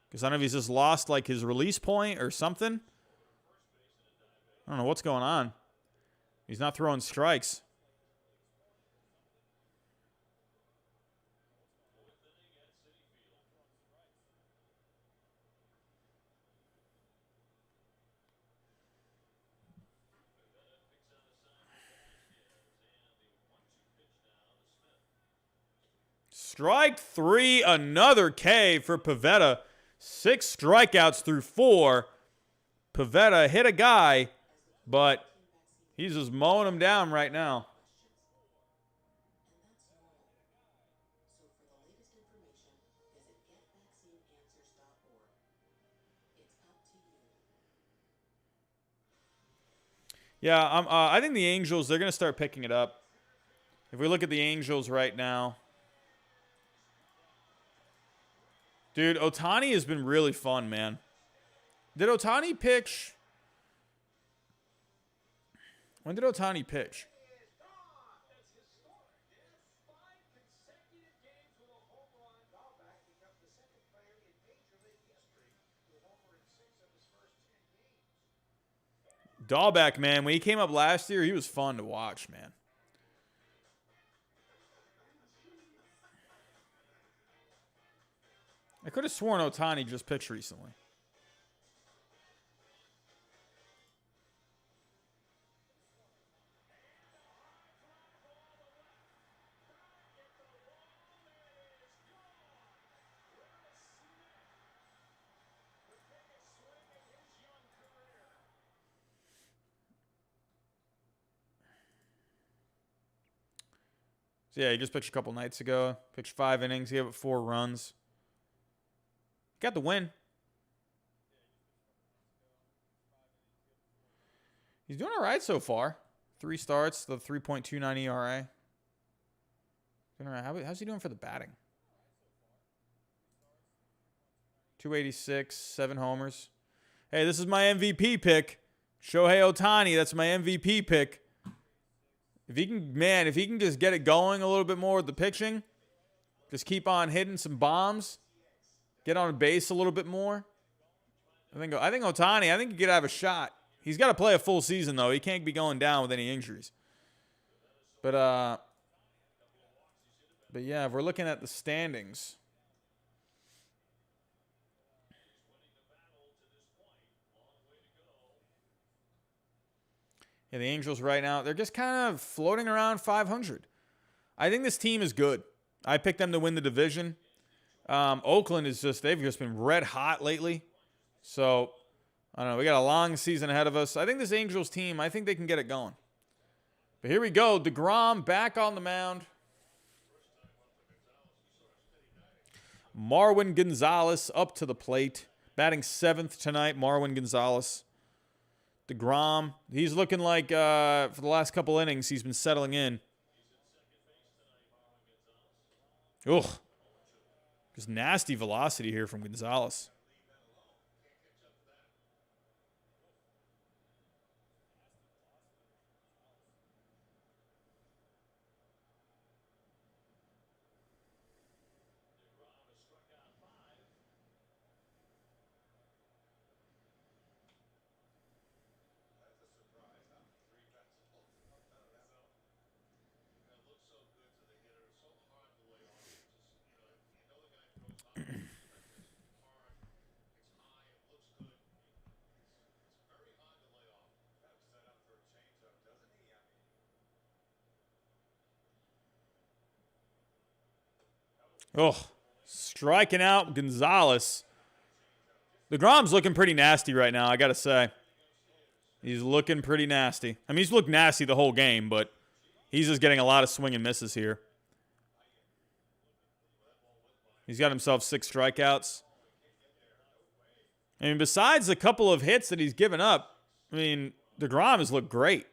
Because I don't know if he's just lost, like, his release point or something. I don't know what's going on. He's not throwing strikes. Strike 3, another K for Pivetta. 6 strikeouts through 4. Pivetta hit a guy, but he's just mowing him down right now. Yeah, I think the Angels, they're going to start picking it up. If we look at the Angels right now. Dude, Ohtani has been really fun, man. Did Ohtani pitch? When did Ohtani pitch? Dahlbeck, man, when he came up last year, he was fun to watch, man. I could have sworn Ohtani just pitched recently. So yeah, he just pitched a couple nights ago. Pitched 5 innings. He gave it 4 runs. Got the win. He's doing all right so far. 3 starts, the 3.29 ERA. How's he doing for the batting? 286, 7 homers. Hey, this is my MVP pick. Shohei Ohtani, that's my MVP pick. If he can just get it going a little bit more with the pitching, just keep on hitting some bombs, get on base a little bit more. I think Ohtani, he could have a shot. He's got to play a full season, though. He can't be going down with any injuries. But yeah, if we're looking at the standings. Yeah, the Angels right now, they're just kind of floating around 500. I think this team is good. I picked them to win the division. Oakland they've just been red hot lately. So, I don't know. We got a long season ahead of us. I think this Angels team, I think they can get it going. But here we go. DeGrom back on the mound. Marwin Gonzalez up to the plate. Batting 7th tonight, Marwin Gonzalez. DeGrom, he's looking like for the last couple innings, he's been settling in. Ugh. Just nasty velocity here from Gonzalez. Oh, striking out Gonzalez. DeGrom's looking pretty nasty right now, I got to say. He's looking pretty nasty. I mean, he's looked nasty the whole game, but he's just getting a lot of swing and misses here. He's got himself 6 strikeouts. I mean, besides a couple of hits that he's given up, I mean, DeGrom has looked great.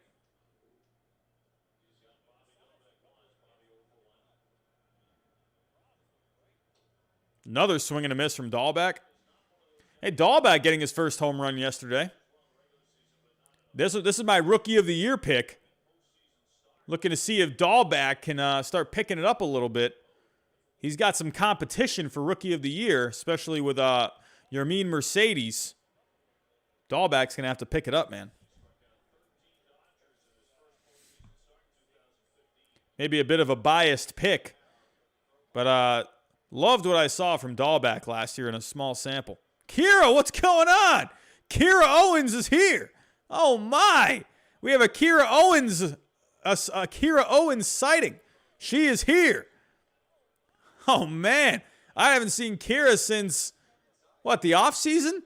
Another swing and a miss from Dahlbeck. Hey, Dahlbeck getting his first home run yesterday. This is my Rookie of the Year pick. Looking to see if Dahlbeck can start picking it up a little bit. He's got some competition for Rookie of the Year, especially with Yermin Mercedes. Dahlbeck's going to have to pick it up, man. Maybe a bit of a biased pick, but loved what I saw from Dahlbeck last year in a small sample. Kira, what's going on? Kira Owens is here. Oh, my. We have a Kira Owens sighting. She is here. Oh, man. I haven't seen Kira since, what, the offseason?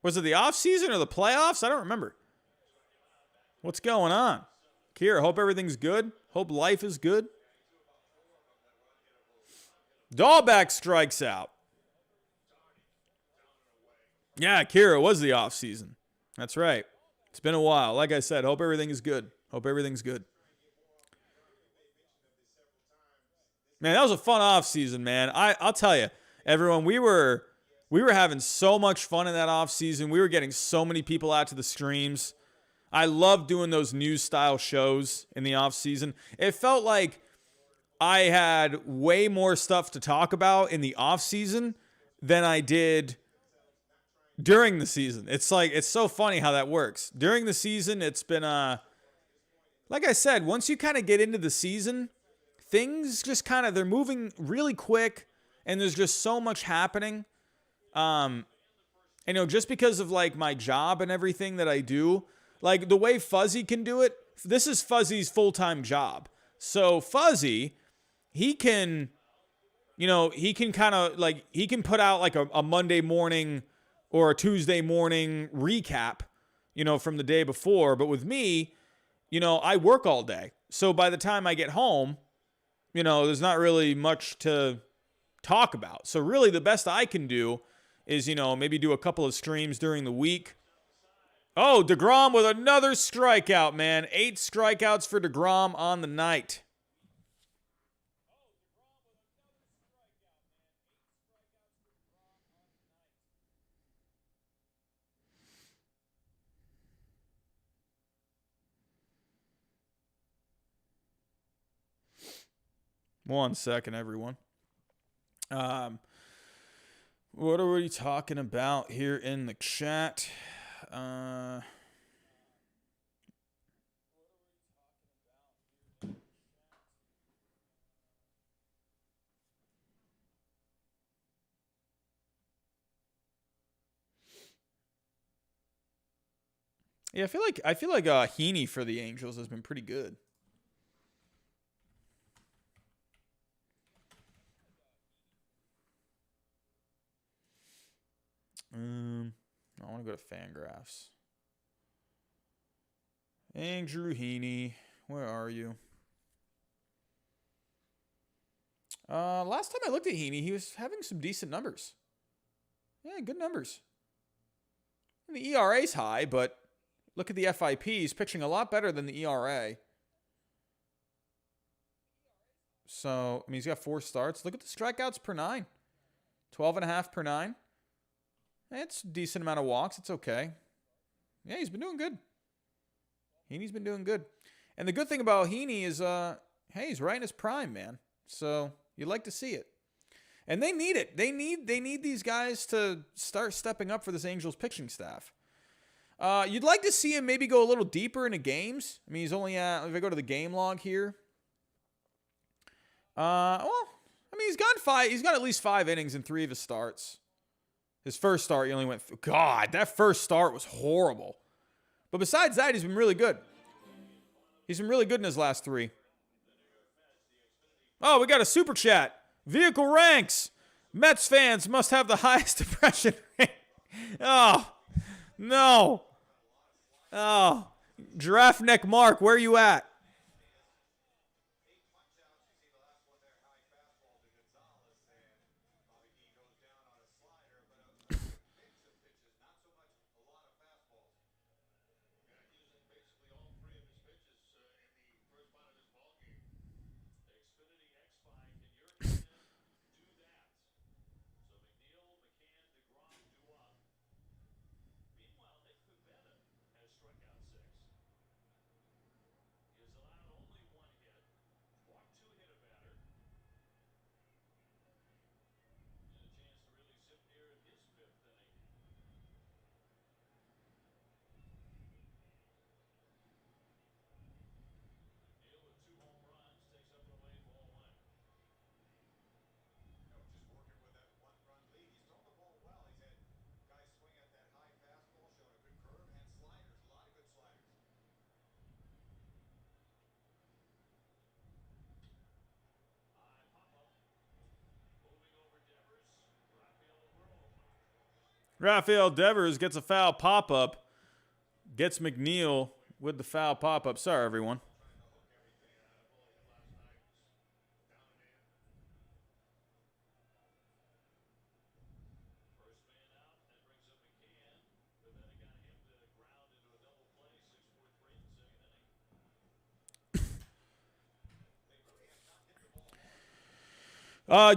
Was it the offseason or the playoffs? I don't remember. What's going on? Kira, hope everything's good. Hope life is good. Dahlbeck strikes out. Yeah, Kira, it was the offseason. That's right. It's been a while. Like I said, hope everything is good. Hope everything's good. Man, that was a fun offseason, man. I'll tell you, everyone, we were having so much fun in that offseason. We were getting so many people out to the streams. I love doing those news-style shows in the offseason. It felt like I had way more stuff to talk about in the offseason than I did during the season. It's so funny how that works. During the season, it's been, like I said, once you kind of get into the season, things just kind of, they're moving really quick, and there's just so much happening. Just because of, like, my job and everything that I do, like, the way Fuzzy can do it, this is Fuzzy's full-time job. So, Fuzzy, he can kind of, like, he can put out, like, a Monday morning or a Tuesday morning recap, from the day before. But with me, I work all day. So by the time I get home, there's not really much to talk about. So really the best I can do is, maybe do a couple of streams during the week. Oh, DeGrom with another strikeout, man. 8 strikeouts for DeGrom on the night. One second, everyone. What are we talking about here in the chat? Yeah, I feel like Heaney for the Angels has been pretty good. I want to go to Fangraphs. Andrew Heaney, where are you? Last time I looked at Heaney, he was having some decent numbers. Yeah, good numbers. And the ERA's high, but look at the FIP. He's pitching a lot better than the ERA. So, he's got 4 starts. Look at the strikeouts per 9. 12.5 per 9. It's a decent amount of walks. It's okay. Yeah, he's been doing good. Heaney's been doing good. And the good thing about Heaney is, he's right in his prime, man. So you'd like to see it. And they need it. They need these guys to start stepping up for this Angels pitching staff. You'd like to see him maybe go a little deeper into games. He's only at, if I go to the game log here. He's got at least 5 innings in 3 of his starts. His first start, he only went through. God, that first start was horrible. But besides that, he's been really good. He's been really good in his last 3. Oh, we got a super chat. Vehicle ranks. Mets fans must have the highest depression rate. Oh, no. Oh, Giraffe Neck Mark, where are you at? Rafael Devers gets a foul pop-up. Gets McNeil with the foul pop-up. Sorry, everyone.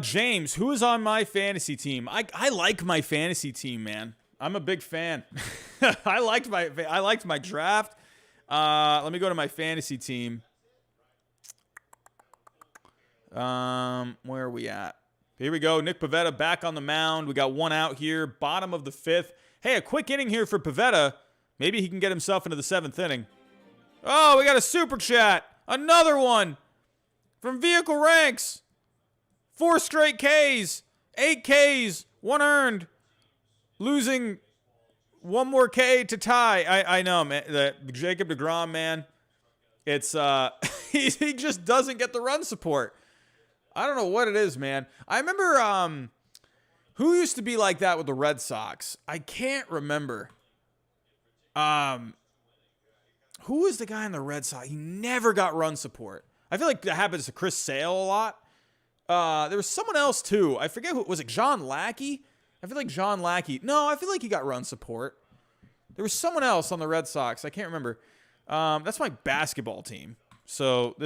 James, who is on my fantasy team? I like my fantasy team, man. I'm a big fan. I liked my draft. Let me go to my fantasy team. Where are we at? Here we go. Nick Pivetta back on the mound. We got one out here, bottom of the 5th. Hey, a quick inning here for Pivetta. Maybe he can get himself into the 7th inning. Oh, we got a super chat. Another one from Vehicle Ranks. 4 straight Ks, 8 Ks, 1 earned, losing 1 more K to tie. I know, man. Jacob DeGrom, man. It's he just doesn't get the run support. I don't know what it is, man. I remember who used to be like that with the Red Sox. I can't remember. Who was the guy in the Red Sox? He never got run support. I feel like that happens to Chris Sale a lot. There was someone else too. I forget who. Was it John Lackey? I feel like John Lackey. No, I feel like he got run support. There was someone else on the Red Sox. I can't remember. That's my basketball team. So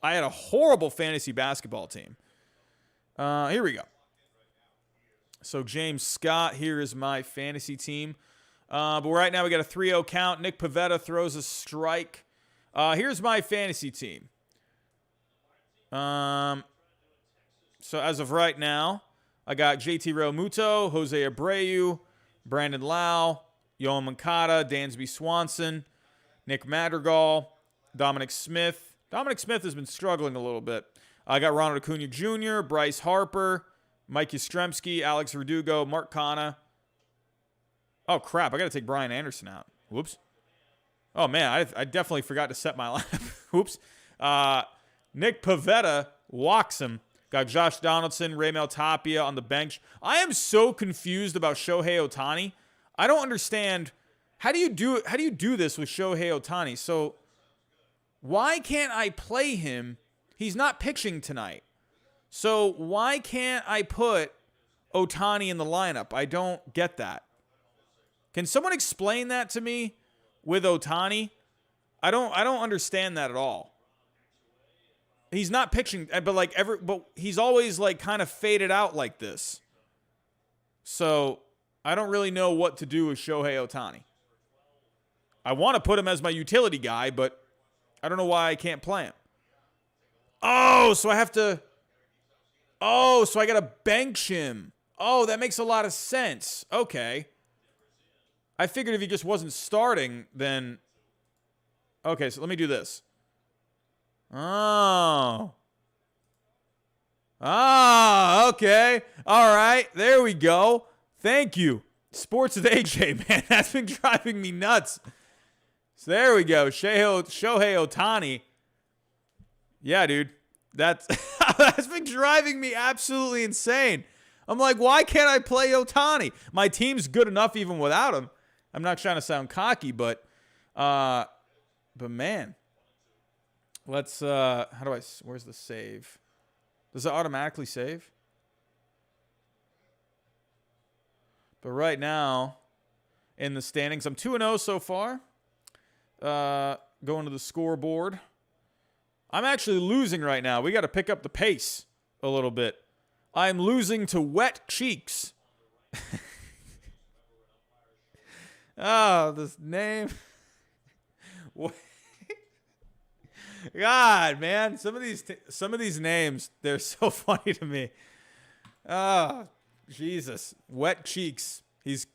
I had a horrible fantasy basketball team. Here we go. So James Scott, here is my fantasy team. But right now we got a 3-0 count. Nick Pivetta throws a strike. Here's my fantasy team. So as of right now, I got JT Realmuto, Jose Abreu, Brandon Lau, Yohan Moncada, Dansby Swanson, Nick Madrigal, Dominic Smith. Dominic Smith has been struggling a little bit. I got Ronald Acuna Jr., Bryce Harper, Mike Yastrzemski, Alex Verdugo, Mark Canha. Oh, crap. I got to take Brian Anderson out. Whoops. Oh, man. I definitely forgot to set my lineup. Whoops. Nick Pivetta walks him. Got Josh Donaldson, Raymel Tapia on the bench. I am so confused about Shohei Ohtani. I don't understand. How do you do this with Shohei Ohtani? So why can't I play him? He's not pitching tonight. So why can't I put Ohtani in the lineup? I don't get that. Can someone explain that to me with Ohtani? I don't understand that at all. He's not pitching, but he's always like kind of faded out like this. So I don't really know what to do with Shohei Ohtani. I want to put him as my utility guy, but I don't know why I can't play him. Oh, so I got to bench him. Oh, that makes a lot of sense. Okay. I figured if he just wasn't starting, then... Okay, so let me do this. Oh. Okay. All right. There we go. Thank you. Sports with AJ, man. That's been driving me nuts. So there we go. Shohei Ohtani. Yeah, dude. That's been driving me absolutely insane. I'm like, why can't I play Ohtani? My team's good enough even without him. I'm not trying to sound cocky, but man. Let's, where's the save? Does it automatically save? But right now, in the standings, I'm 2-0 so far. Going to the scoreboard. I'm actually losing right now. We got to pick up the pace a little bit. I'm losing to Wet Cheeks. Oh, this name. God, man, some of these names, they're so funny to me. Oh, Jesus, Wet Cheeks. He's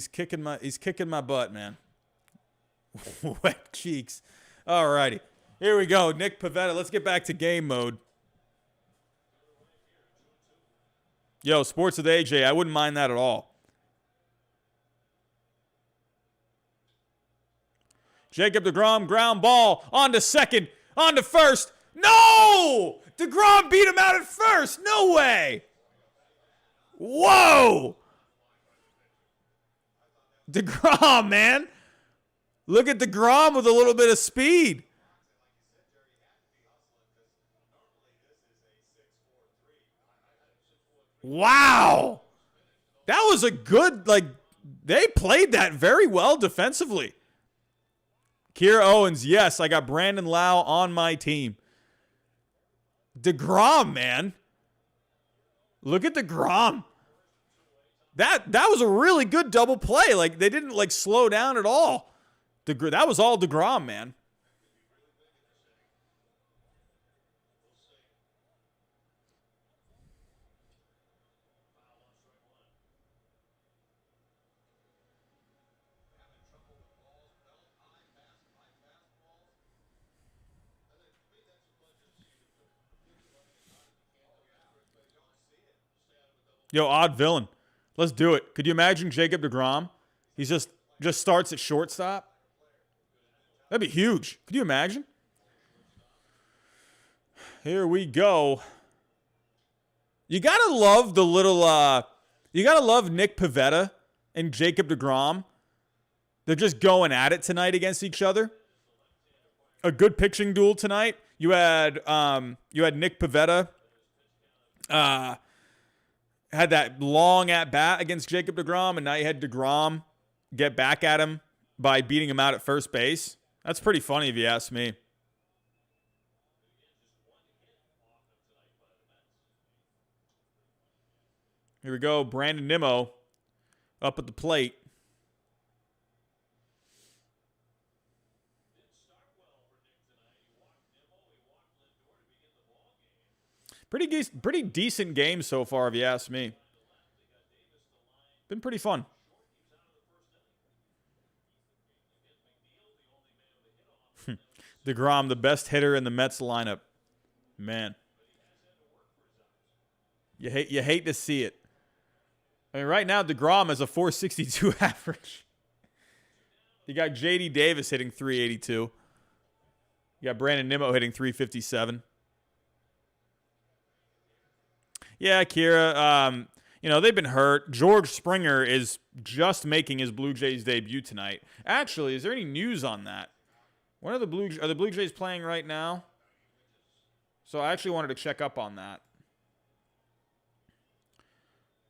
kicking my butt, man. Wet Cheeks. All righty, here we go. Nick Pivetta. Let's get back to game mode. Yo, Sports with AJ. I wouldn't mind that at all. Jacob DeGrom, ground ball, on to second, on to first. No! DeGrom beat him out at first. No way. Whoa. DeGrom, man. Look at DeGrom with a little bit of speed. Wow. That was a good, they played that very well defensively. Kira Owens, yes, I got Brandon Lau on my team. DeGrom, man. Look at DeGrom. That was a really good double play. Like, they didn't, slow down at all. That was all DeGrom, man. Yo, odd villain. Let's do it. Could you imagine Jacob DeGrom? He's just starts at shortstop. That'd be huge. Could you imagine? Here we go. You gotta love the little. You gotta love Nick Pivetta and Jacob DeGrom. They're just going at it tonight against each other. A good pitching duel tonight. You had Nick Pivetta. Had that long at bat against Jacob DeGrom, and now you had DeGrom get back at him by beating him out at first base. That's pretty funny if you ask me. Here we go. Brandon Nimmo up at the plate. Pretty decent game so far, if you ask me. Been pretty fun. DeGrom, the best hitter in the Mets lineup. Man. You hate to see it. I mean, right now, DeGrom has a 462 average. You got J.D. Davis hitting 382. You got Brandon Nimmo hitting 357. Yeah, Kira. They've been hurt. George Springer is just making his Blue Jays debut tonight. Actually, is there any news on that? Are the Blue Jays playing right now? So I actually wanted to check up on that.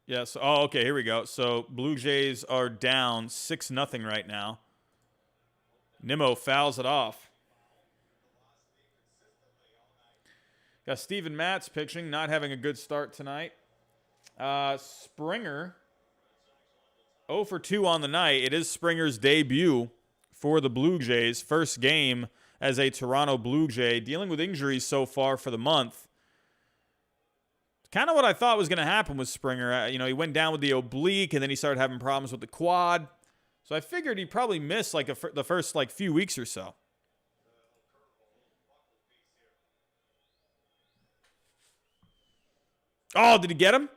Yes. Oh, okay. Here we go. So Blue Jays are down 6-0 right now. Nimmo fouls it off. Got Steven Matz pitching, not having a good start tonight. Springer, 0 for 2 on the night. It is Springer's debut for the Blue Jays. First game as a Toronto Blue Jay. Dealing with injuries so far for the month. Kind of what I thought was going to happen with Springer. He went down with the oblique, and then he started having problems with the quad. So I figured he'd probably miss the first few weeks or so. Oh, did he get him?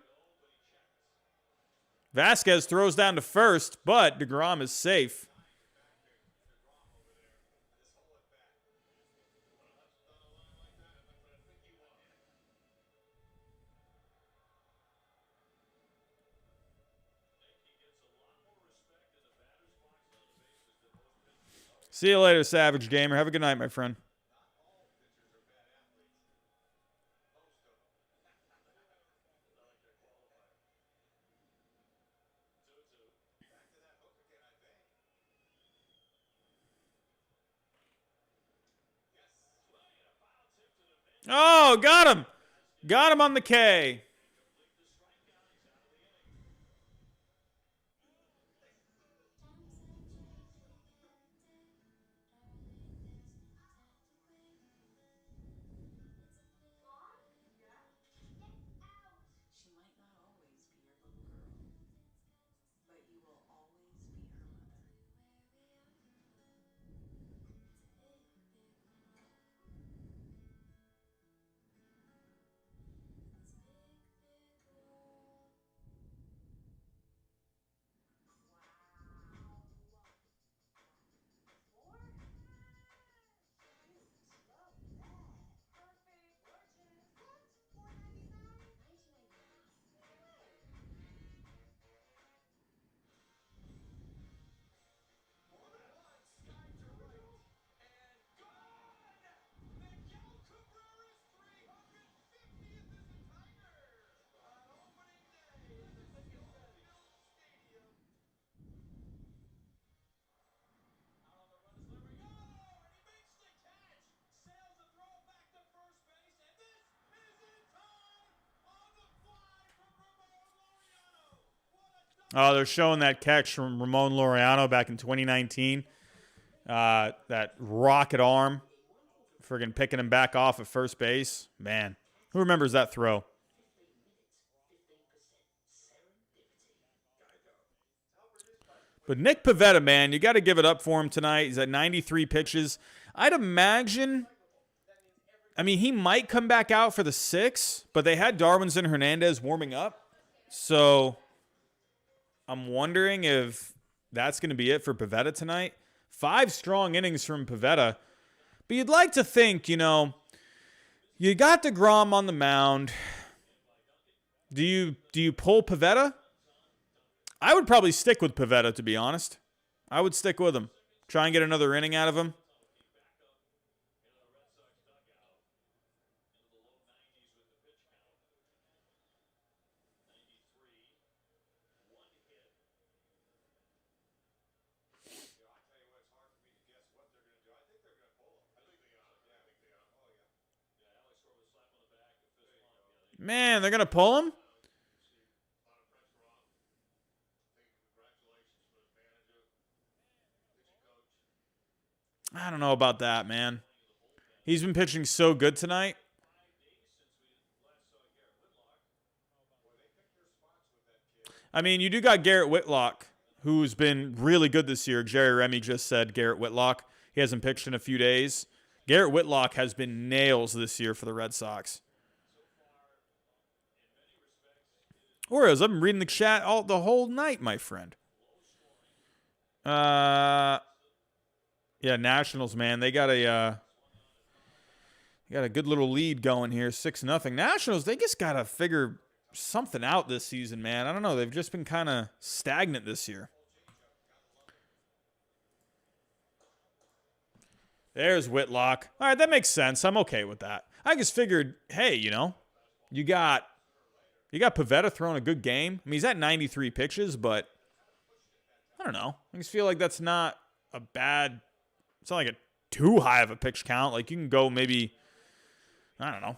Vasquez throws down to first, but DeGrom is safe. See you later, Savage Gamer. Have a good night, my friend. Oh, got him. Got him on the K. Oh, they're showing that catch from Ramon Laureano back in 2019. That rocket arm. Friggin' picking him back off at first base. Man, who remembers that throw? But Nick Pivetta, man, you got to give it up for him tonight. He's at 93 pitches. I'd imagine, I mean, he might come back out for the 6, but they had Darwinzon Hernandez warming up. So I'm wondering if that's going to be it for Pivetta tonight. 5 strong innings from Pivetta. But you'd like to think, you know, you got DeGrom on the mound. Do you pull Pivetta? I would probably stick with Pivetta, to be honest. I would stick with him. Try and get another inning out of him. Man, they're going to pull him? I don't know about that, man. He's been pitching so good tonight. I mean, you do got Garrett Whitlock, who's been really good this year. Jerry Remy just said Garrett Whitlock. He hasn't pitched in a few days. Garrett Whitlock has been nails this year for the Red Sox. Orioles, I've been reading the chat the whole night, my friend. Yeah, Nationals, man, they got a good little lead going here, 6-0. Nationals, they just gotta figure something out this season, man. I don't know, they've just been kind of stagnant this year. There's Whitlock. All right, that makes sense. I'm okay with that. I just figured, hey, you know, you got Pivetta throwing a good game. I mean, he's at 93 pitches, but I don't know. I just feel like that's not a bad. It's not like a too high of a pitch count. Like you can go maybe, I don't know.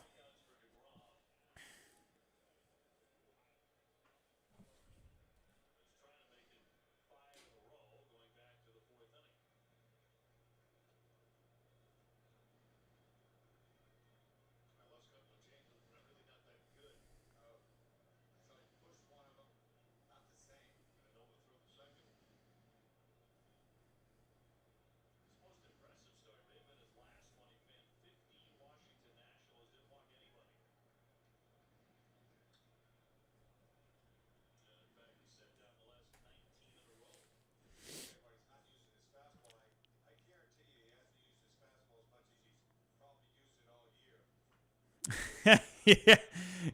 Yeah,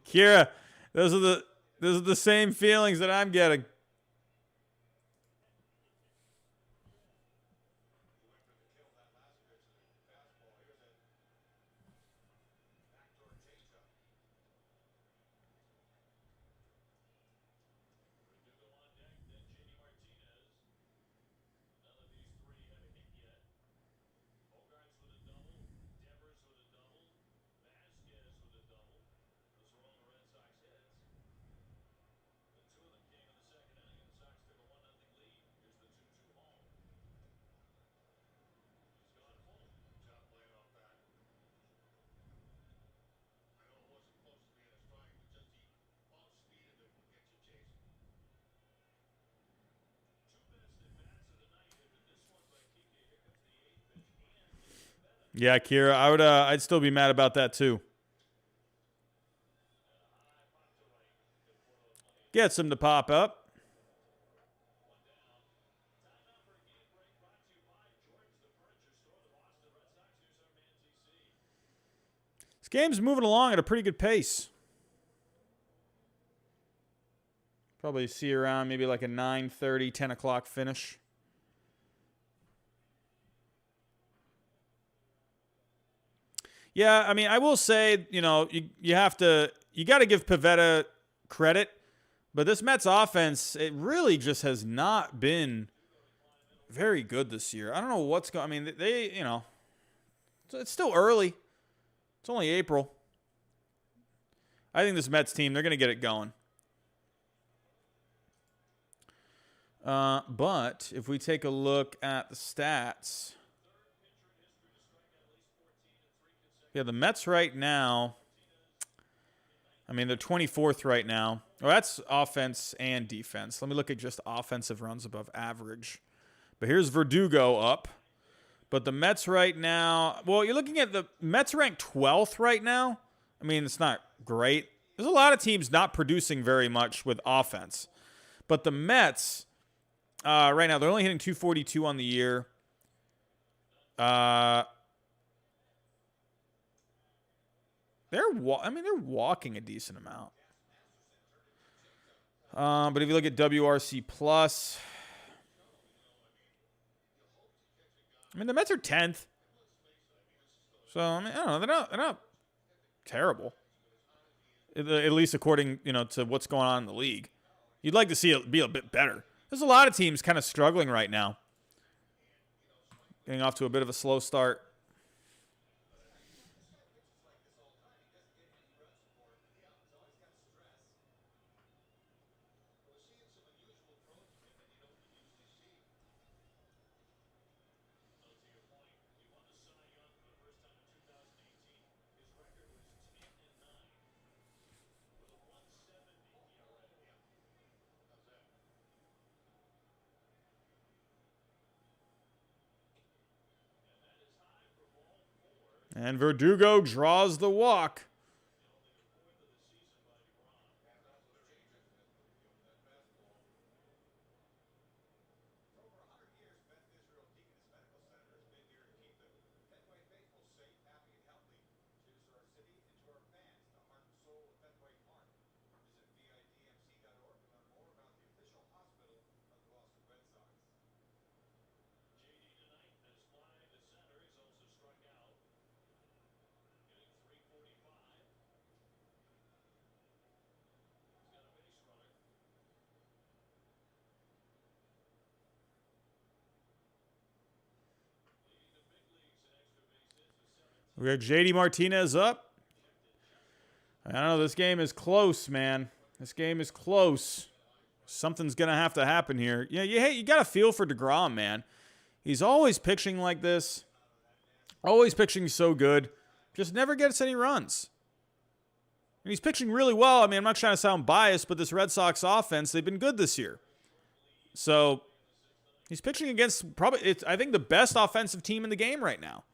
Kira, those are the same feelings that I'm getting. Yeah, Kira, I'd still be mad about that too. Gets him to pop up. This game's moving along at a pretty good pace. Probably see around maybe like a 9:30, 10 o'clock finish. Yeah, I mean, I will say, you know, you got to give Pivetta credit, but this Mets offense, it really just has not been very good this year. I don't know what's going. I mean, they, you know, it's still early. It's only April. I think this Mets team, they're going to get it going. But if we take a look at the stats, yeah, the Mets right now, I mean, they're 24th right now. Well, that's offense and defense. Let me look at just offensive runs above average. But here's Verdugo up. But the Mets right now, well, you're looking at the Mets ranked 12th right now. I mean, it's not great. There's a lot of teams not producing very much with offense. But the Mets, right now, they're only hitting 242 on the year. They're walking a decent amount. But if you look at WRC plus, I mean, the Mets are 10th. So, I mean, I don't know. They're not terrible. At least according, to what's going on in the league. You'd like to see it be a bit better. There's a lot of teams kind of struggling right now. Getting off to a bit of a slow start. And Verdugo draws the walk. We got JD Martinez up. I don't know. This game is close, man. This game is close. Something's going to have to happen here. Yeah, you got to feel for DeGrom, man. He's always pitching like this. Always pitching so good. Just never gets any runs. And he's pitching really well. I mean, I'm not trying to sound biased, but this Red Sox offense, they've been good this year. So he's pitching against probably, I think, the best offensive team in the game right now.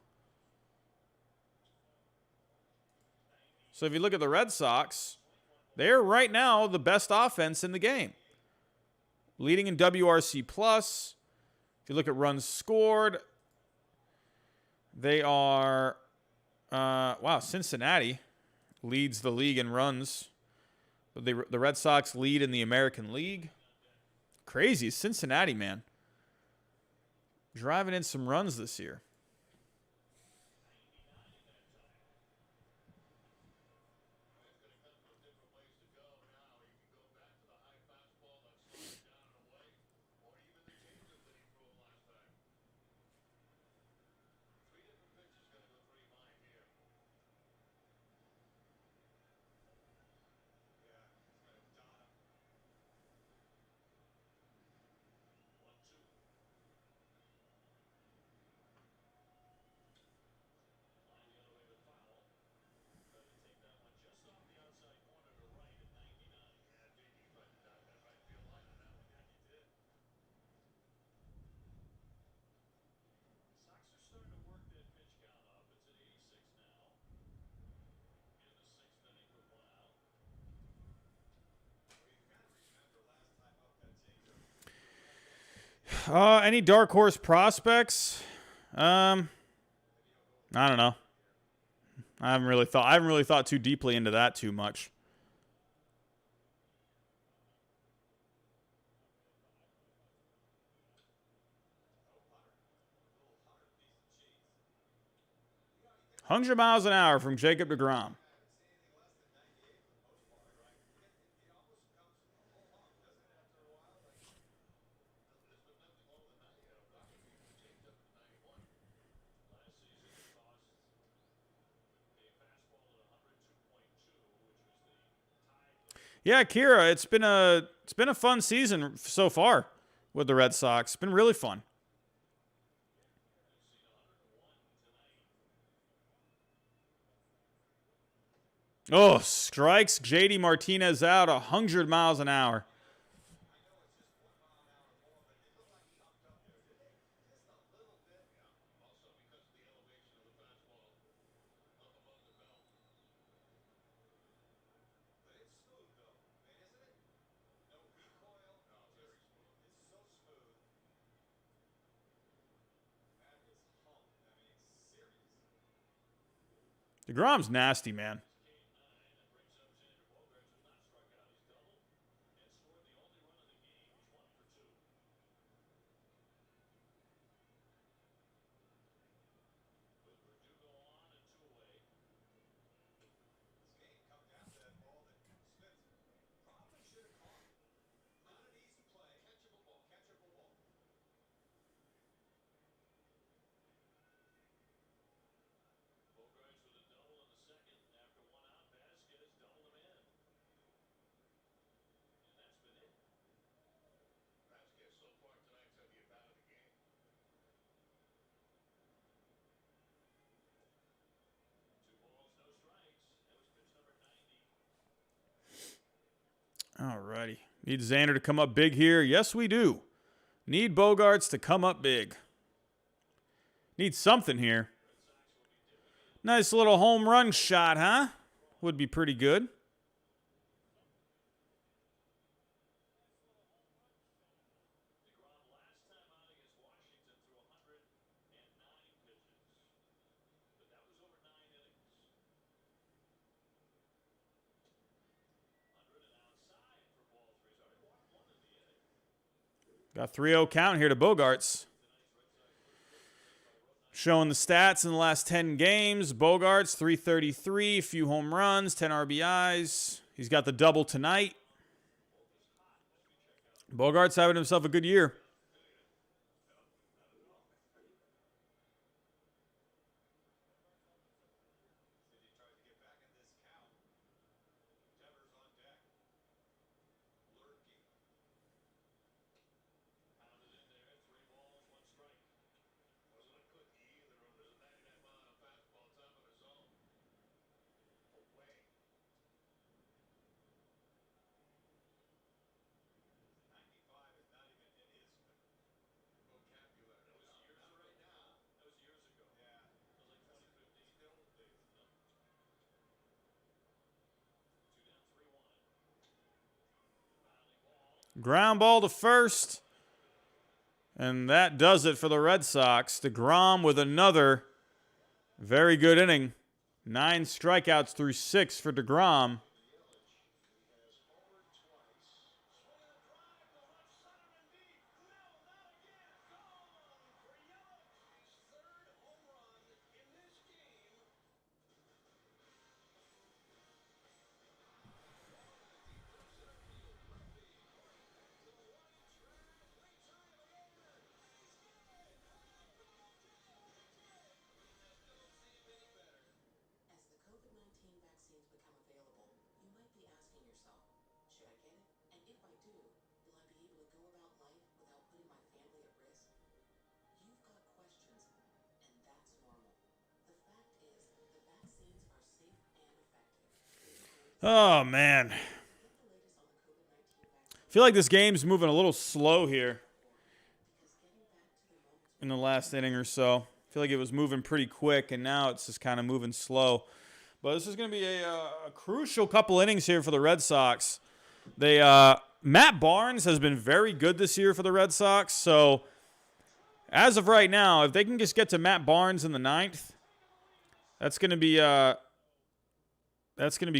So if you look at the Red Sox, they're right now the best offense in the game. Leading in WRC plus. If you look at runs scored, they are, Cincinnati leads the league in runs. But the Red Sox lead in the American League. Crazy. Cincinnati, man. Driving in some runs this year. Any dark horse prospects? I don't know. I haven't really thought too deeply into that too much. "100 miles an hour" from Jacob DeGrom. Yeah, Kira, it's been a fun season so far with the Red Sox. It's been really fun. Oh, strikes JD Martinez out 100 miles an hour. DeGrom's nasty, man. All righty. Need Xander to come up big here. Yes, we do. Need Bogarts to come up big. Need something here. Nice little home run shot, huh? Would be pretty good. Got 3-0 count here to Bogarts. Showing the stats in the last 10 games. Bogarts, 333, a few home runs, 10 RBIs. He's got the double tonight. Bogarts having himself a good year. Ground ball to first. And that does it for the Red Sox. DeGrom with another very good inning. 9 strikeouts through 6 for DeGrom. Oh, man. I feel like this game's moving a little slow here in the last inning or so. I feel like it was moving pretty quick, and now it's just kind of moving slow. But this is going to be a crucial couple innings here for the Red Sox. Matt Barnes has been very good this year for the Red Sox. So as of right now, if they can just get to Matt Barnes in the 9th, that's going to be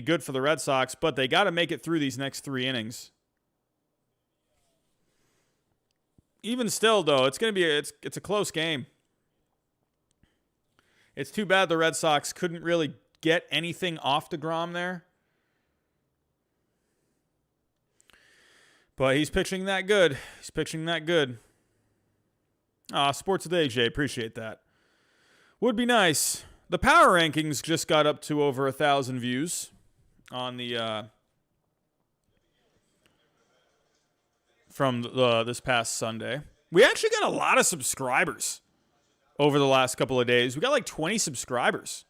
good for the Red Sox. But they got to make it through these next 3 innings. Even still, though, it's going to be it's a close game. It's too bad the Red Sox couldn't really get anything off DeGrom there. But he's pitching that good. He's pitching that good. Sports Today, Jay. Appreciate that. Would be nice. The power rankings just got up to over 1,000 views on the from this past Sunday. We actually got a lot of subscribers over the last couple of days. We got like 20 subscribers.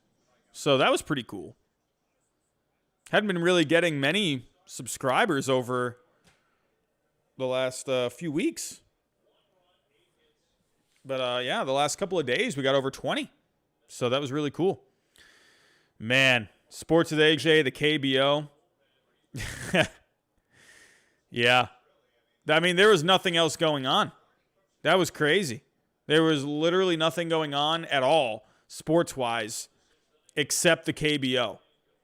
So that was pretty cool. Hadn't been really getting many subscribers over the last few weeks. But yeah, the last couple of days we got over 20. So that was really cool. Man, Sports with AJ, the KBO. Yeah. I mean, there was nothing else going on. That was crazy. There was literally nothing going on at all, sports-wise, except the KBO.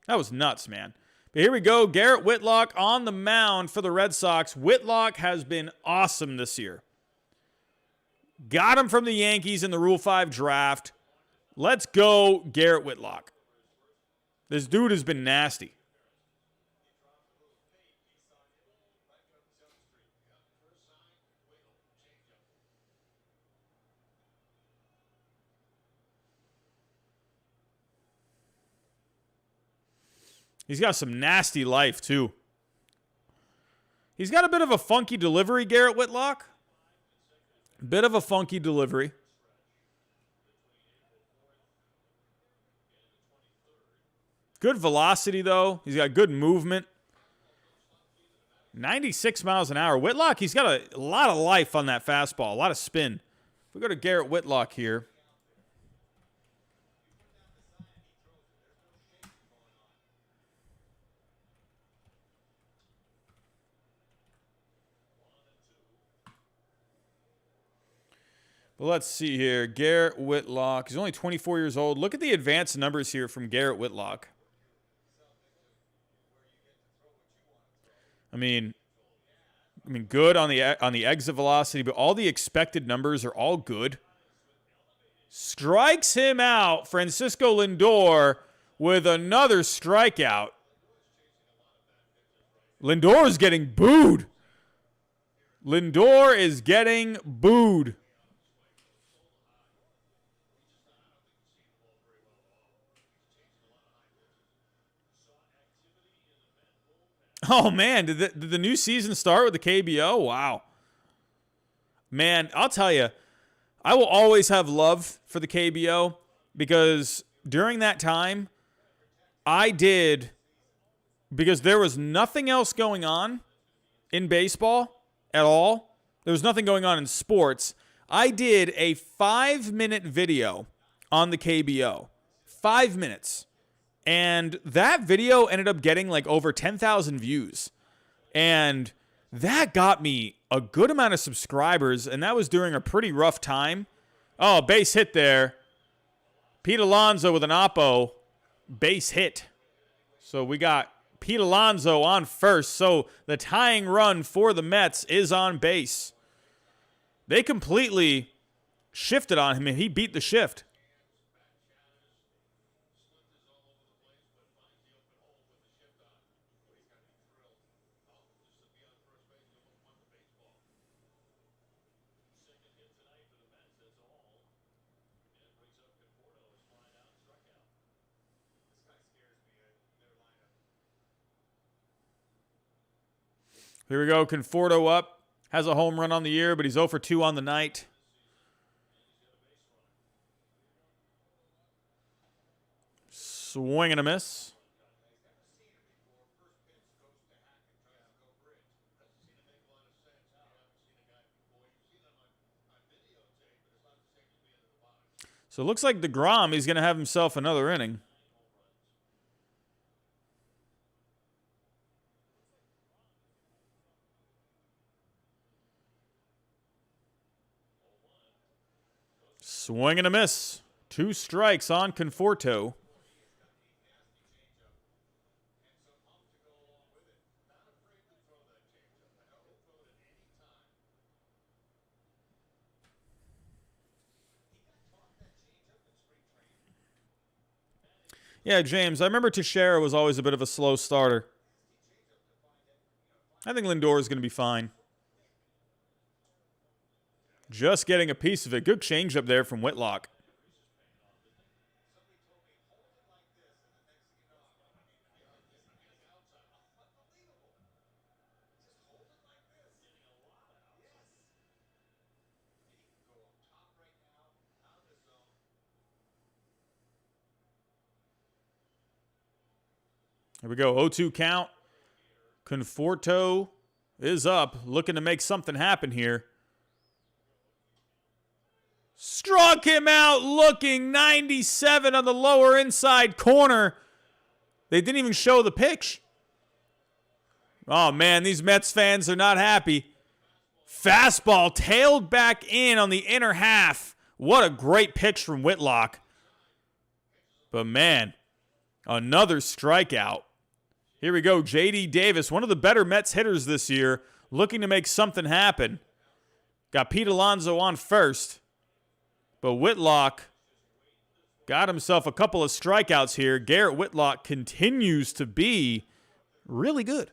That was nuts, man. But here we go. Garrett Whitlock on the mound for the Red Sox. Whitlock has been awesome this year. Got him from the Yankees in the Rule 5 draft. Let's go, Garrett Whitlock. This dude has been nasty. He's got some nasty life, too. He's got a bit of a funky delivery, Garrett Whitlock. Bit of a funky delivery. Good velocity, though. He's got good movement. 96 miles an hour. Whitlock, he's got a lot of life on that fastball, a lot of spin. If we go to Garrett Whitlock here. But let's see here. Garrett Whitlock. He's only 24 years old. Look at the advanced numbers here from Garrett Whitlock. I mean, good on the exit velocity, but all the expected numbers are all good. Strikes him out, Francisco Lindor, with another strikeout. Lindor is getting booed. Lindor is getting booed. Oh, man, did the new season start with the KBO? Wow. Man, I'll tell you, I will always have love for the KBO because during that time, because there was nothing else going on in baseball at all. There was nothing going on in sports. I did a 5-minute video on the KBO. 5 minutes. And that video ended up getting like over 10,000 views. And that got me a good amount of subscribers. And that was during a pretty rough time. Oh, base hit there. Pete Alonso with an oppo. Base hit. So we got Pete Alonso on first. So the tying run for the Mets is on base. They completely shifted on him and he beat the shift. Here we go. Conforto up. Has a home run on the year, but he's 0 for 2 on the night. Swing and a miss. So it looks like DeGrom is going to have himself another inning. Swing and a miss. 2 strikes on Conforto. Yeah, James, I remember Teixeira was always a bit of a slow starter. I think Lindor is going to be fine. Just getting a piece of it. Good changeup there from Whitlock. Here we go. 0-2 count. Conforto is up, looking to make something happen here. Struck him out, looking 97 on the lower inside corner. They didn't even show the pitch. Oh, man, these Mets fans are not happy. Fastball tailed back in on the inner half. What a great pitch from Whitlock. But, man, another strikeout. Here we go, J.D. Davis, one of the better Mets hitters this year, looking to make something happen. Got Pete Alonso on first. But Whitlock got himself a couple of strikeouts here. Garrett Whitlock continues to be really good.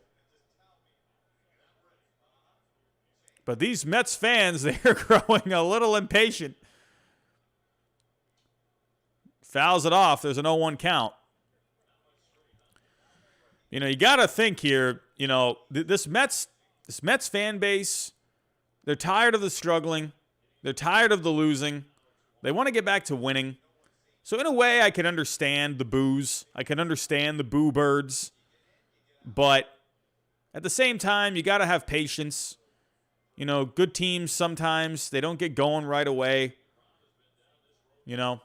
But these Mets fans, they're growing a little impatient. Fouls it off. There's an 0-1 count. You know, you got to think here, you know, this Mets fan base, they're tired of the struggling. They're tired of the losing. They want to get back to winning. So in a way, I can understand the boos. I can understand the boo birds. But at the same time, you got to have patience. You know, good teams sometimes, they don't get going right away. You know.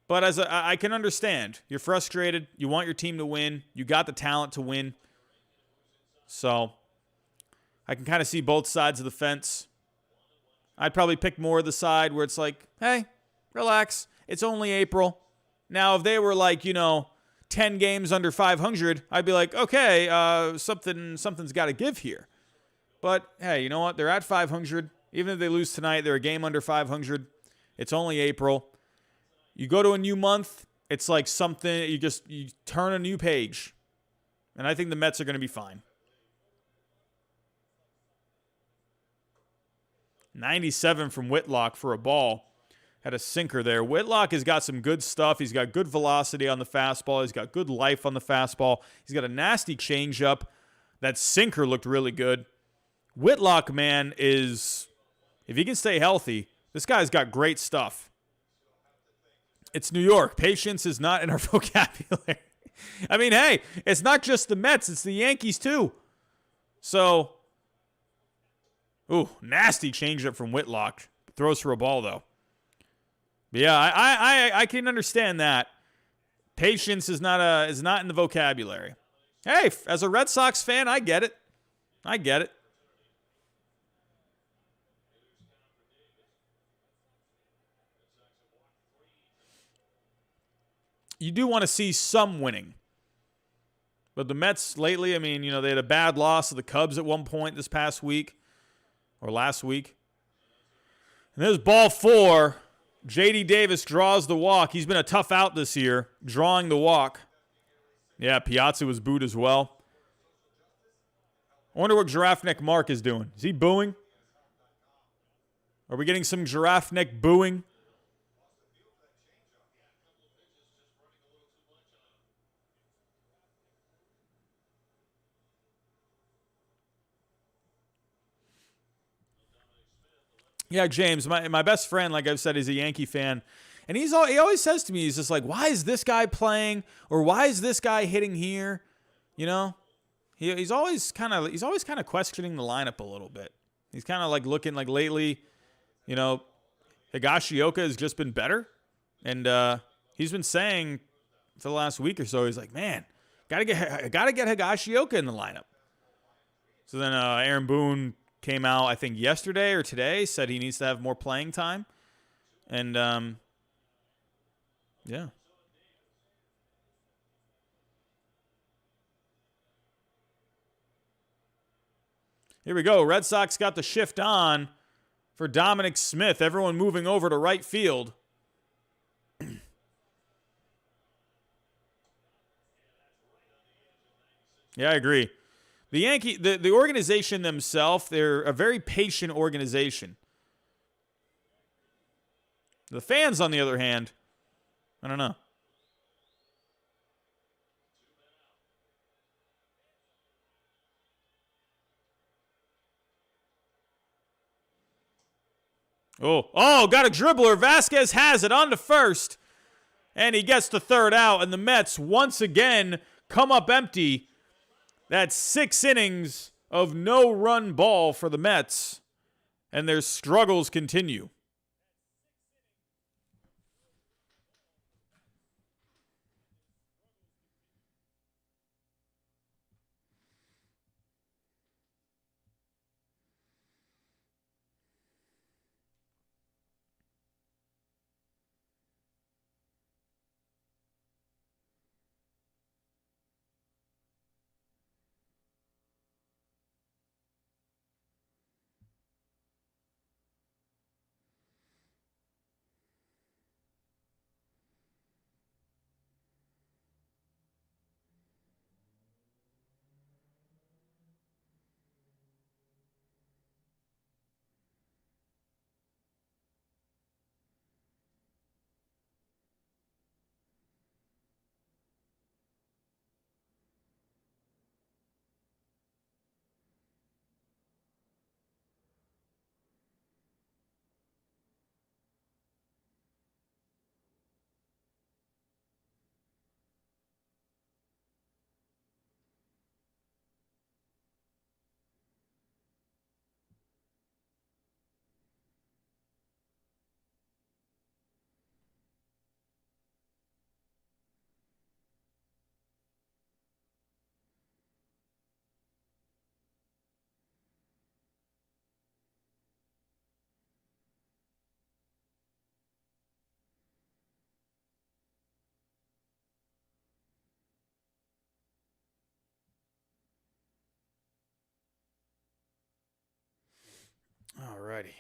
But I can understand. You're frustrated. You want your team to win. You got the talent to win. So I can kind of see both sides of the fence. I'd probably pick more of the side where it's like, hey, relax. It's only April. Now, if they were like, you know, 10 games under 500, I'd be like, okay, something's got to give here. But, hey, you know what? They're at 500. Even if they lose tonight, they're a game under 500. It's only April. You go to a new month, it's like something, you turn a new page. And I think the Mets are going to be fine. 97 from Whitlock for a ball. Had a sinker there. Whitlock has got some good stuff. He's got good velocity on the fastball. He's got good life on the fastball. He's got a nasty changeup. That sinker looked really good. Whitlock, man, if he can stay healthy, this guy's got great stuff. It's New York. Patience is not in our vocabulary. I mean, hey, it's not just the Mets. It's the Yankees, too. So, ooh, nasty changeup from Whitlock. Throws for a ball, though. But yeah, I can understand that. Patience is not in the vocabulary. Hey, as a Red Sox fan, I get it. I get it. You do want to see some winning. But the Mets lately, I mean, you know, they had a bad loss to the Cubs at one point this past week. Or last week. And there's ball 4. J.D. Davis draws the walk. He's been a tough out this year, drawing the walk. Yeah, Piazza was booed as well. I wonder what Giraffe Neck Mark is doing. Is he booing? Are we getting some Giraffe Neck booing? Yeah, James, my best friend, like I've said, is a Yankee fan. And he always says to me, he's just like, why is this guy playing? Or why is this guy hitting here? You know? He's always kind of questioning the lineup a little bit. He's kind of like looking like lately, you know, Higashioka has just been better. And he's been saying for the last week or so, he's like, man, gotta get Higashioka in the lineup. So then Aaron Boone came out, I think, yesterday or today, said he needs to have more playing time. And, yeah. Here we go. Red Sox got the shift on for Dominic Smith. Everyone moving over to right field. Yeah, I agree. The organization themselves, they're a very patient organization. The fans, on the other hand, I don't know. Oh, got a dribbler. Vasquez has it on to first. And he gets the third out. And the Mets, once again, come up empty. That's 6 innings of no-run ball for the Mets, and their struggles continue. All righty.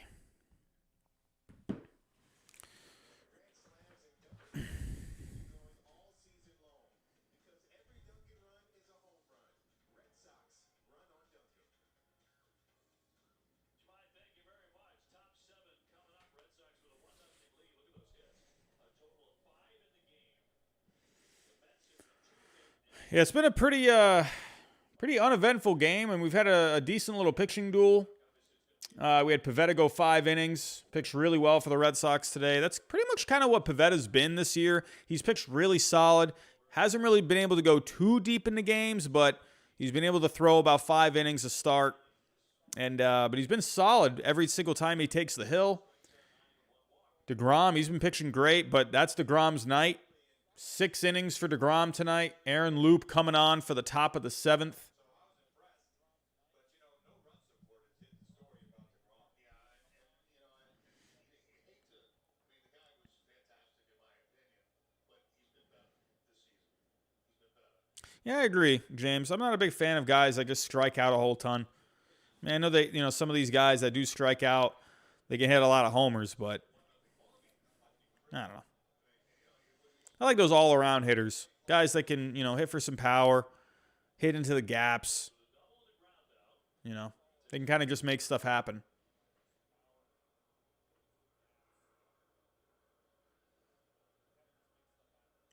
Yeah, it's been a pretty uneventful game, and we've had a decent little pitching duel. We had Pivetta go 5 innings, pitched really well for the Red Sox today. That's pretty much kind of what Pivetta's been this year. He's pitched really solid. Hasn't really been able to go too deep into games, but he's been able to throw about 5 innings a start. And but he's been solid every single time he takes the hill. DeGrom, he's been pitching great, but that's DeGrom's night. 6 innings for DeGrom tonight. Aaron Loop coming on for the top of the 7th. Yeah, I agree, James. I'm not a big fan of guys that just strike out a whole ton. Man, I know that some of these guys that do strike out, they can hit a lot of homers, but I don't know. I like those all-around hitters, guys that can hit for some power, hit into the gaps. They can kind of just make stuff happen.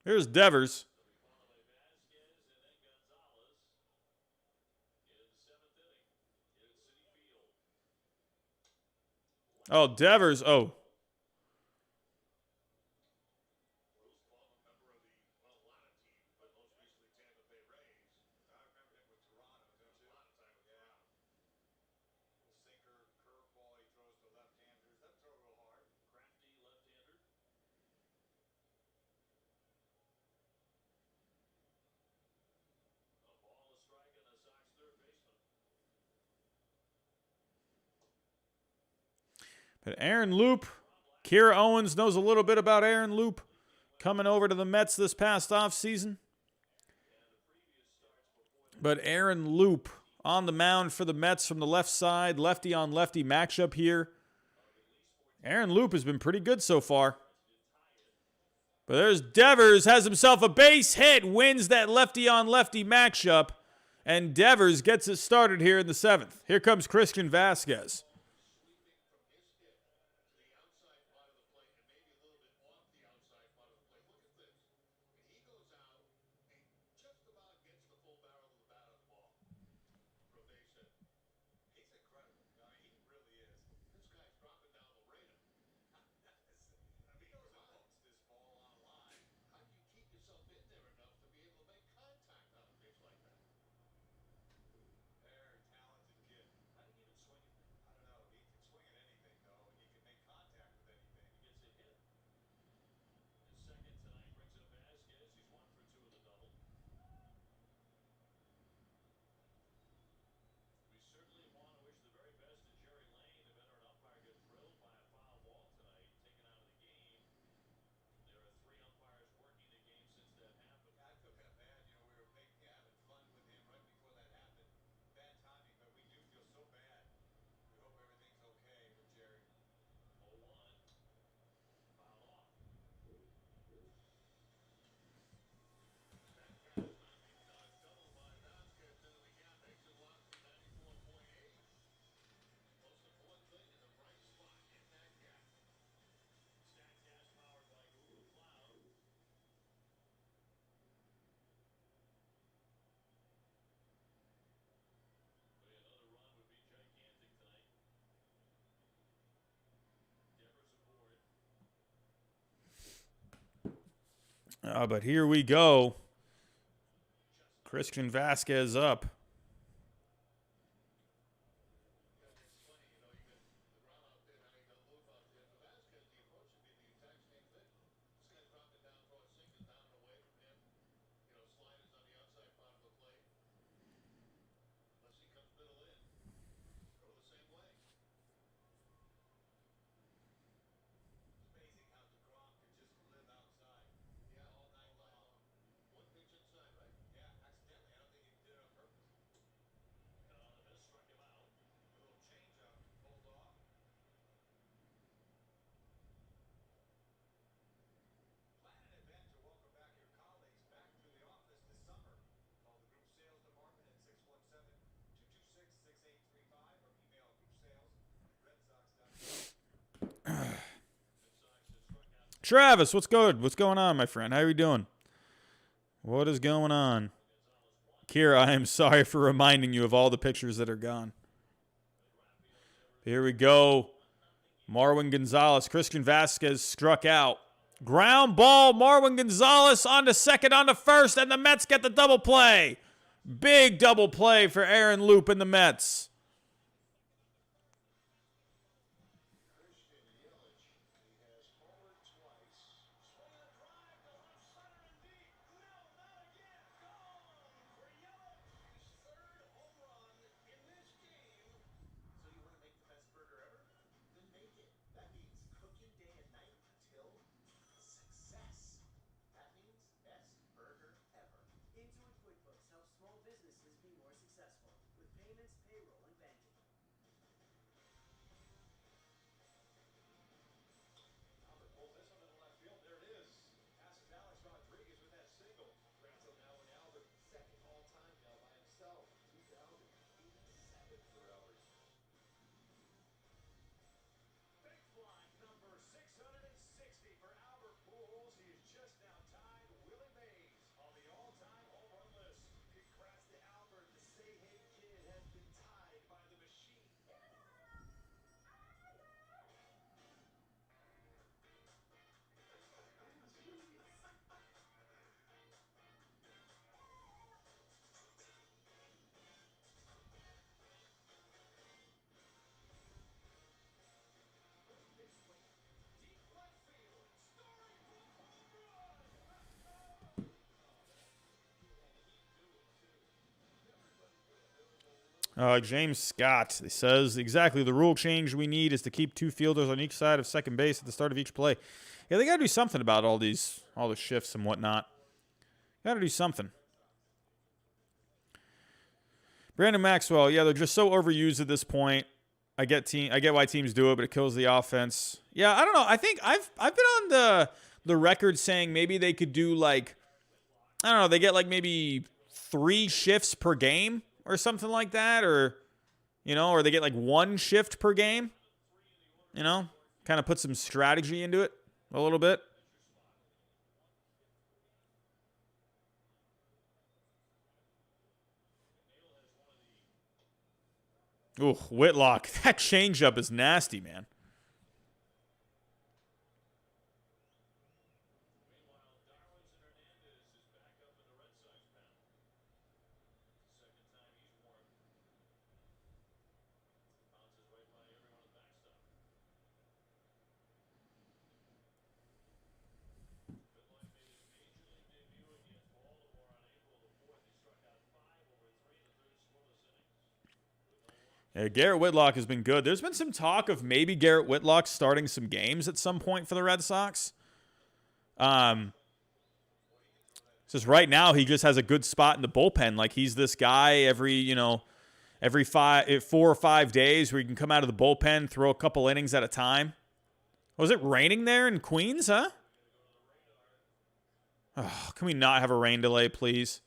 Here's Devers. Oh, Devers. Oh. But Aaron Loop, Kira Owens knows a little bit about Aaron Loop coming over to the Mets this past offseason. But Aaron Loop on the mound for the Mets from the left side, lefty on lefty matchup here. Aaron Loop has been pretty good so far. But there's Devers, has himself a base hit, wins that lefty on lefty matchup, and Devers gets it started here in the 7th. Here comes Christian Vasquez. But here we go. Christian Vasquez up. Travis, what's good? What's going on, my friend? How are you doing? What is going on? Kira, I am sorry for reminding you of all the pictures that are gone. Here we go. Marwin Gonzalez. Christian Vasquez struck out. Ground ball. Marwin Gonzalez on to second, on to first, and the Mets get the double play. Big double play for Aaron Loop and the Mets. James Scott says, exactly, the rule change we need is to keep two fielders on each side of second base at the start of each play. Yeah, they got to do something about all the shifts and whatnot. Got to do something. Brandon Maxwell, yeah, they're just so overused at this point. I get why teams do it, but it kills the offense. Yeah, I don't know. I think I've been on the record saying maybe they could do like, I don't know, they get like maybe 3 shifts per game or something like that, or they get like 1 shift per game. Kind of put some strategy into it a little bit. Ooh, Whitlock. That changeup is nasty, man. Yeah, Garrett Whitlock has been good. There's been some talk of maybe Garrett Whitlock starting some games at some point for the Red Sox. Just right now, he just has a good spot in the bullpen. Like, he's this guy every 4 or 5 days where he can come out of the bullpen, throw a couple innings at a time. Was it raining there in Queens, huh? Oh, can we not have a rain delay, please?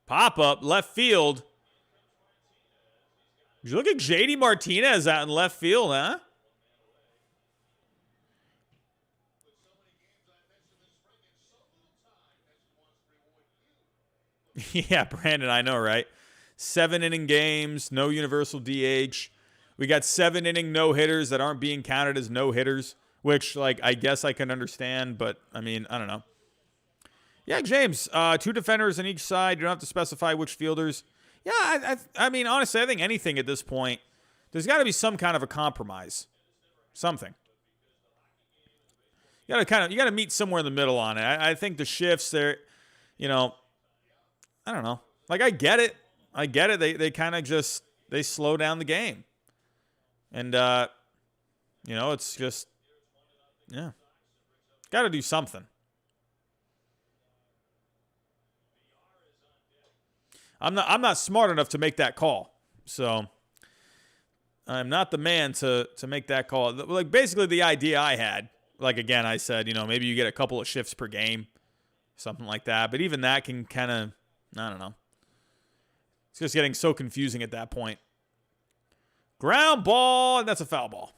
Pop up, left field. Did you look at JD Martinez out in left field, huh? Yeah, Brandon, I know, right? 7-inning games, no universal DH. We got 7-inning no-hitters that aren't being counted as no-hitters, which, like, I guess I can understand, but, I mean, I don't know. Yeah, James, 2 defenders on each side. You don't have to specify which fielders. Yeah, I mean, honestly, I think anything at this point, there's got to be some kind of a compromise. Something. You got to meet somewhere in the middle on it. I think the shifts there, you know, I don't know. Like, I get it. They kind of just, they slow down the game. And, you know, it's just, yeah. Got to do something. I'm not smart enough to make that call. So I'm not the man to make that call. Like, basically the idea I had, like, again, I said, you know, maybe you get a couple of shifts per game, something like that. But even that can kind of, I don't know. It's just getting so confusing at that point. Ground ball, and that's a foul ball.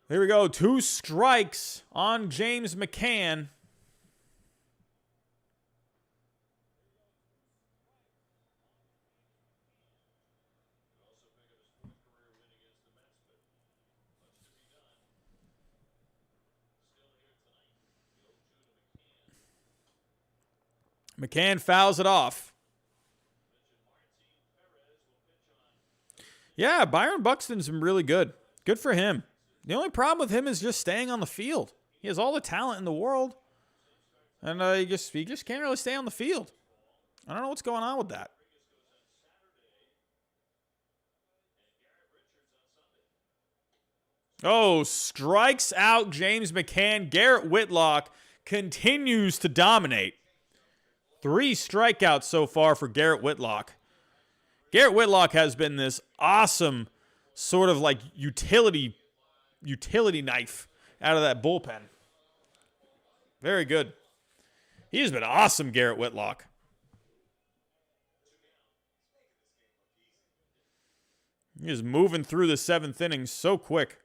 Here we go. 2 strikes on James McCann. McCann fouls it off. Yeah, Byron Buxton's been really good. Good for him. The only problem with him is just staying on the field. He has all the talent in the world, and he just can't really stay on the field. I don't know what's going on with that. Oh, strikes out James McCann. Garrett Whitlock continues to dominate. 3 strikeouts so far for Garrett Whitlock. Garrett Whitlock has been this awesome sort of like utility knife out of that bullpen. Very good. He has been awesome, Garrett Whitlock. He is moving through the 7th inning so quick.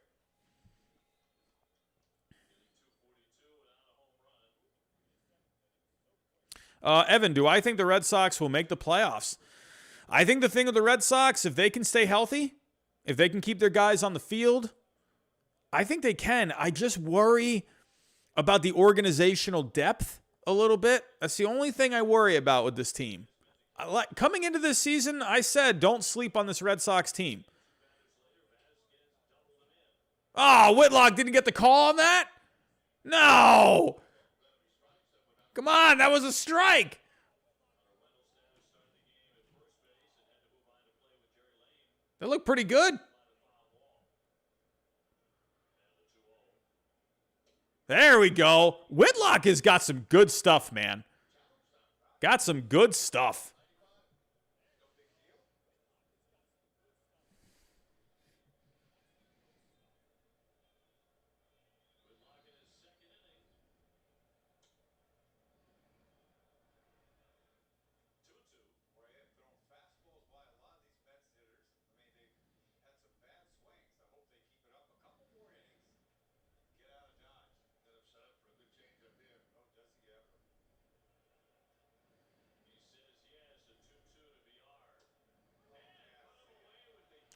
Evan, do I think the Red Sox will make the playoffs? I think the thing with the Red Sox, if they can stay healthy, if they can keep their guys on the field, I think they can. I just worry about the organizational depth a little bit. That's the only thing I worry about with this team. Coming into this season, I said don't sleep on this Red Sox team. Oh, Whitlock didn't get the call on that? No! Come on, that was a strike. They look pretty good. There we go. Whitlock has got some good stuff, man. Got some good stuff.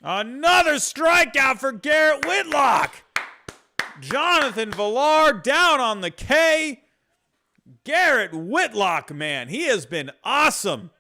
Another strikeout for Garrett Whitlock. Jonathan Villar down on the K. Garrett Whitlock, man, he has been awesome.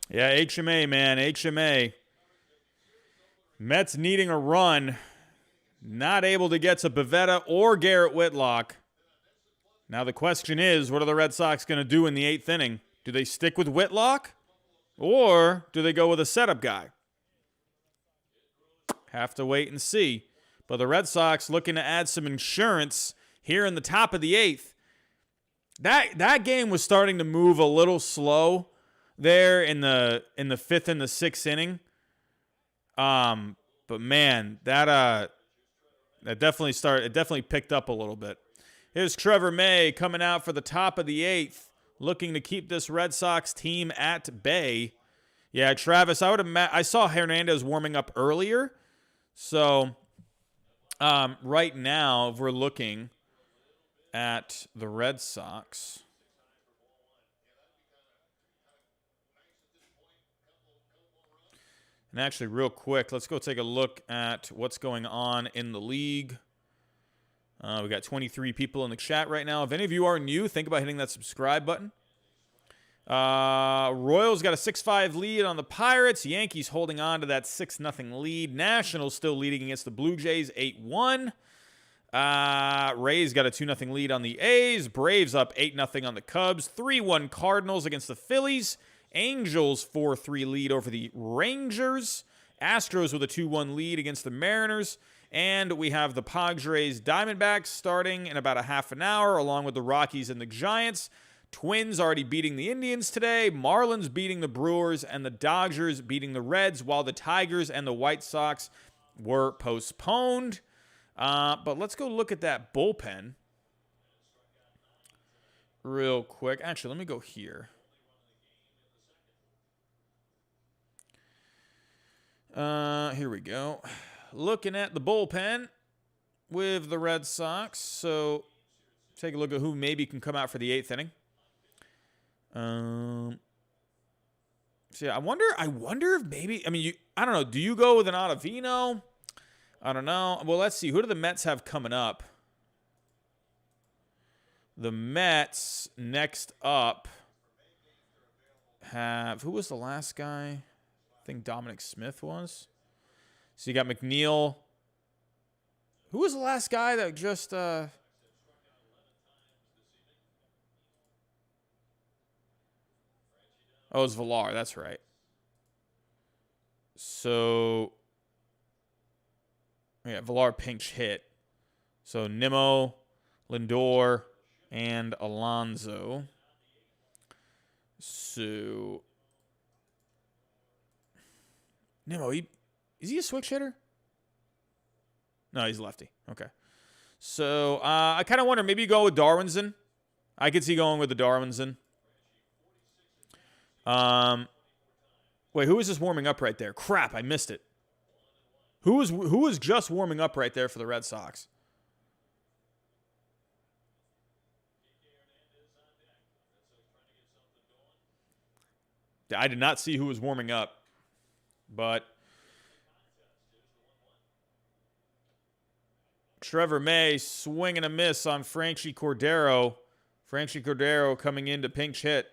Yeah, HMA, man. HMA. Mets needing a run. Not able to get to Pivetta or Garrett Whitlock. Now the question is, what are the Red Sox going to do in the 8th inning? Do they stick with Whitlock? Or do they go with a setup guy? Have to wait and see. But the Red Sox looking to add some insurance here in the top of the 8th. That game was starting to move a little slow there in the 5th and the 6th inning. But man, that definitely picked up a little bit. Here's Trevor May coming out for the top of the 8th, looking to keep this Red Sox team at bay. Yeah, Travis, I saw Hernandez warming up earlier. So, right now, we're looking at the Red Sox. And actually, real quick, let's go take a look at what's going on in the league. We got 23 people in the chat right now. If any of you are new, think about hitting that subscribe button. Royals got a 6-5 lead on the Pirates. Yankees holding on to that 6-0 lead. Nationals still leading against the Blue Jays 8-1. Rays got a 2-0 lead on the A's. Braves up 8-0 on the Cubs. 3-1 Cardinals against the Phillies. Angels 4-3 lead over the Rangers. Astros with a 2-1 lead against the Mariners. And we have the Padres Diamondbacks starting in about a half an hour, along with the Rockies and the Giants. Twins already beating the Indians today. Marlins beating the Brewers, and the Dodgers beating the Reds, while the Tigers and the White Sox were postponed. But let's go look at that bullpen real quick. Actually, let me go here. Here we go. Looking at the bullpen with the Red Sox. So take a look at who maybe can come out for the 8th inning. So yeah, I wonder if maybe, I don't know. Do you go with an Ottavino? I don't know. Well, let's see. Who do the Mets have coming up? The Mets next up have, who was the last guy? I think Dominic Smith was. So you got McNeil. Who was the last guy that just Oh, it was Villar. That's right. So, yeah, Villar pinch hit. So Nimmo, Lindor, and Alonso. So Nimmo, is he a switch hitter? No, he's lefty. Okay. So I kind of wonder, maybe you go with Darwinson. I could see going with the Darwinson. Wait, who was just warming up right there? Crap, I missed it. Who was just warming up right there for the Red Sox? I did not see who was warming up, but Trevor May swing and a miss on Franchy Cordero. Franchy Cordero coming in to pinch hit.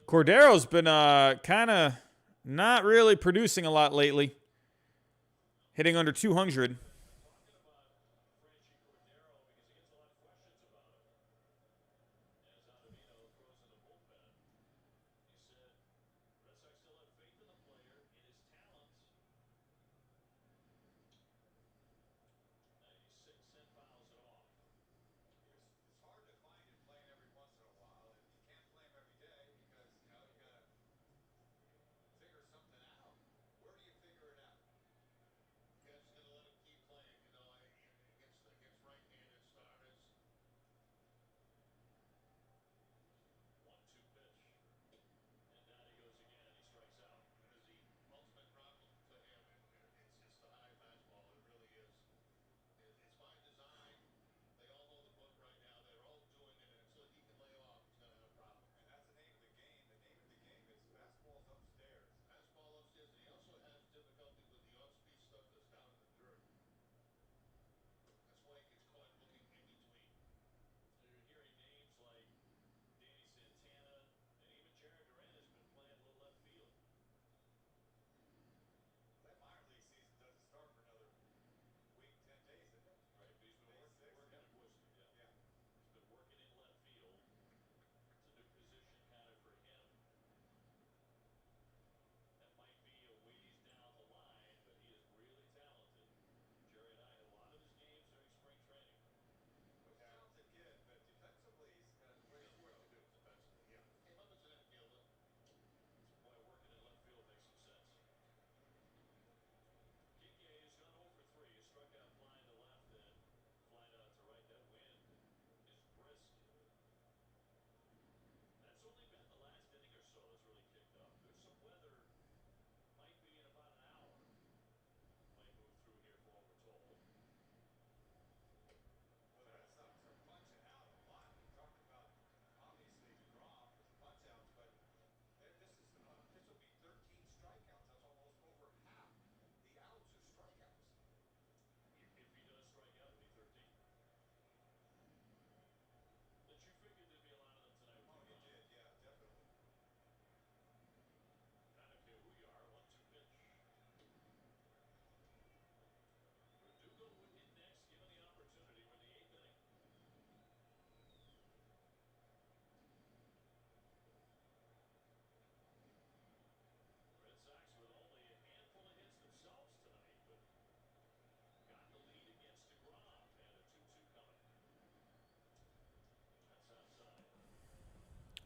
Cordero's been kind of not really producing a lot lately. Hitting under 200.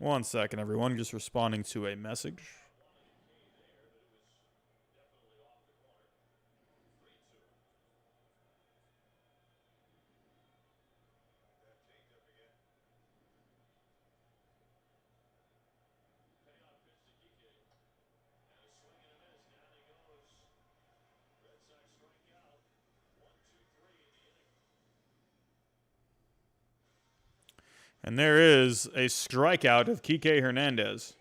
1 second, everyone. Just responding to a message. And there is a strikeout of Kike Hernandez.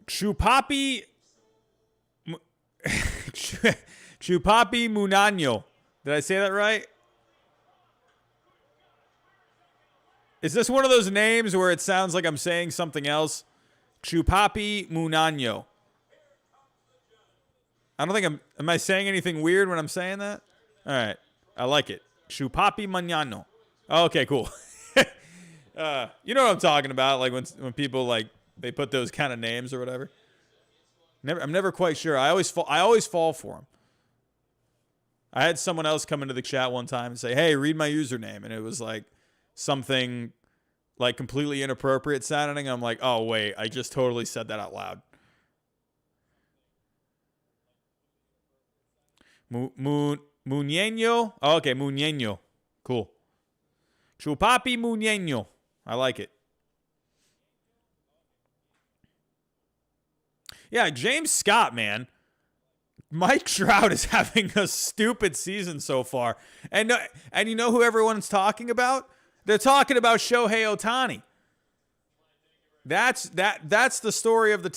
Chupapi Chupapi Munano. Did I say that right? Is this one of those names where it sounds like I'm saying something else? Chupapi Munano. I don't think am I saying anything weird when I'm saying that? All right. I like it. Chupapi Manano. Okay, cool. You know what I'm talking about, like when people like they put those kind of names or whatever. I'm never quite sure. I always fall for them. I had someone else come into the chat one time and say, "Hey, read my username," and it was like something like completely inappropriate sounding. I'm like, "Oh wait, I just totally said that out loud." Muñeño. Oh, okay, Muñeño. Cool. Chupapi Muñeño. I like it. Yeah, James Scott, man. Mike Trout is having a stupid season so far. And you know who everyone's talking about? They're talking about Shohei Ohtani. That's the story of the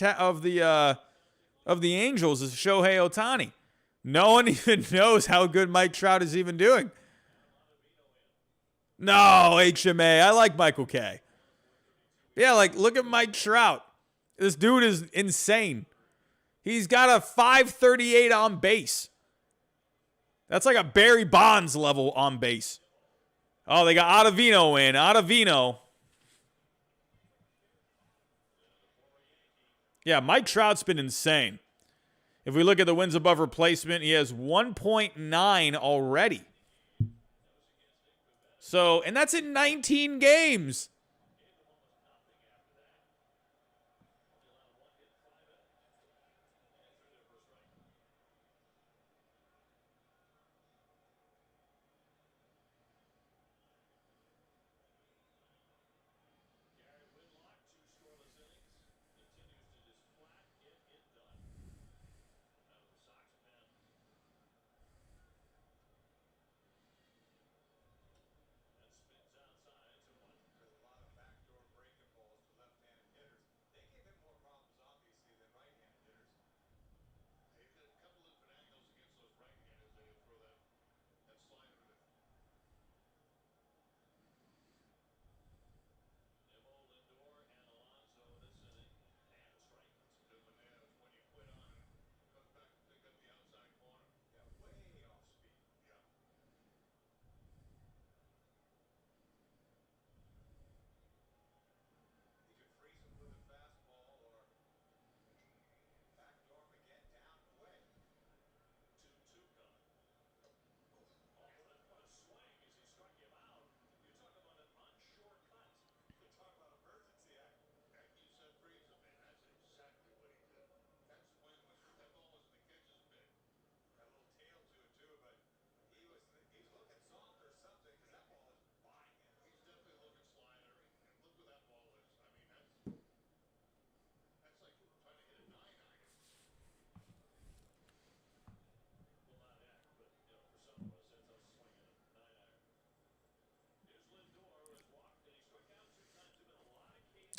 Angels is Shohei Ohtani. No one even knows how good Mike Trout is even doing. No, HMA. I like Michael K. Yeah, like, look at Mike Trout. This dude is insane. He's got a 538 on base. That's like a Barry Bonds level on base. Oh, they got Ottavino in. Ottavino. Yeah, Mike Trout's been insane. If we look at the wins above replacement, he has 1.9 already. So, and that's in 19 games.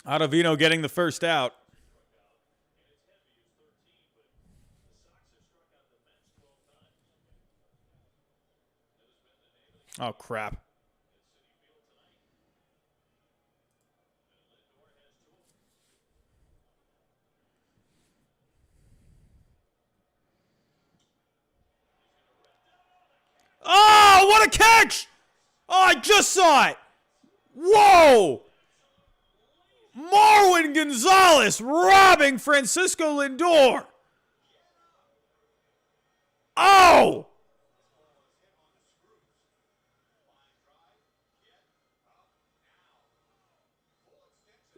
Ottavino getting the first out. Oh, crap. Oh, what a catch! Oh, I just saw it. Whoa! Marwin Gonzalez robbing Francisco Lindor. Oh!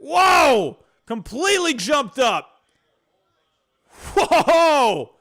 Whoa! Completely jumped up. Whoa!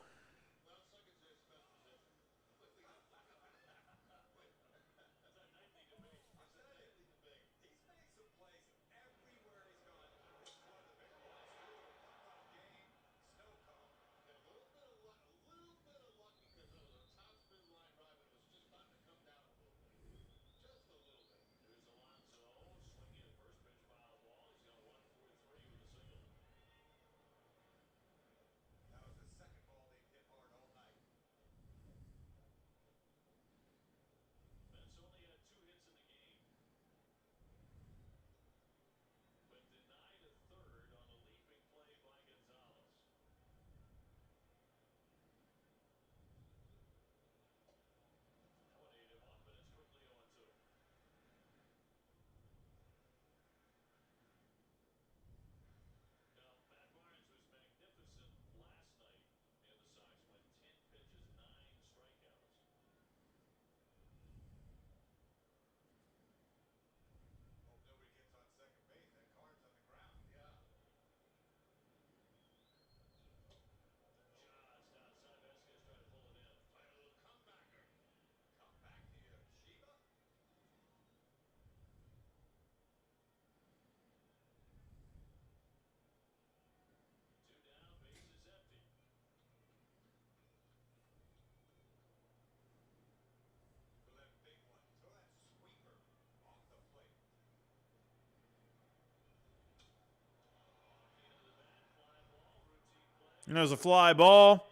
And there's a fly ball.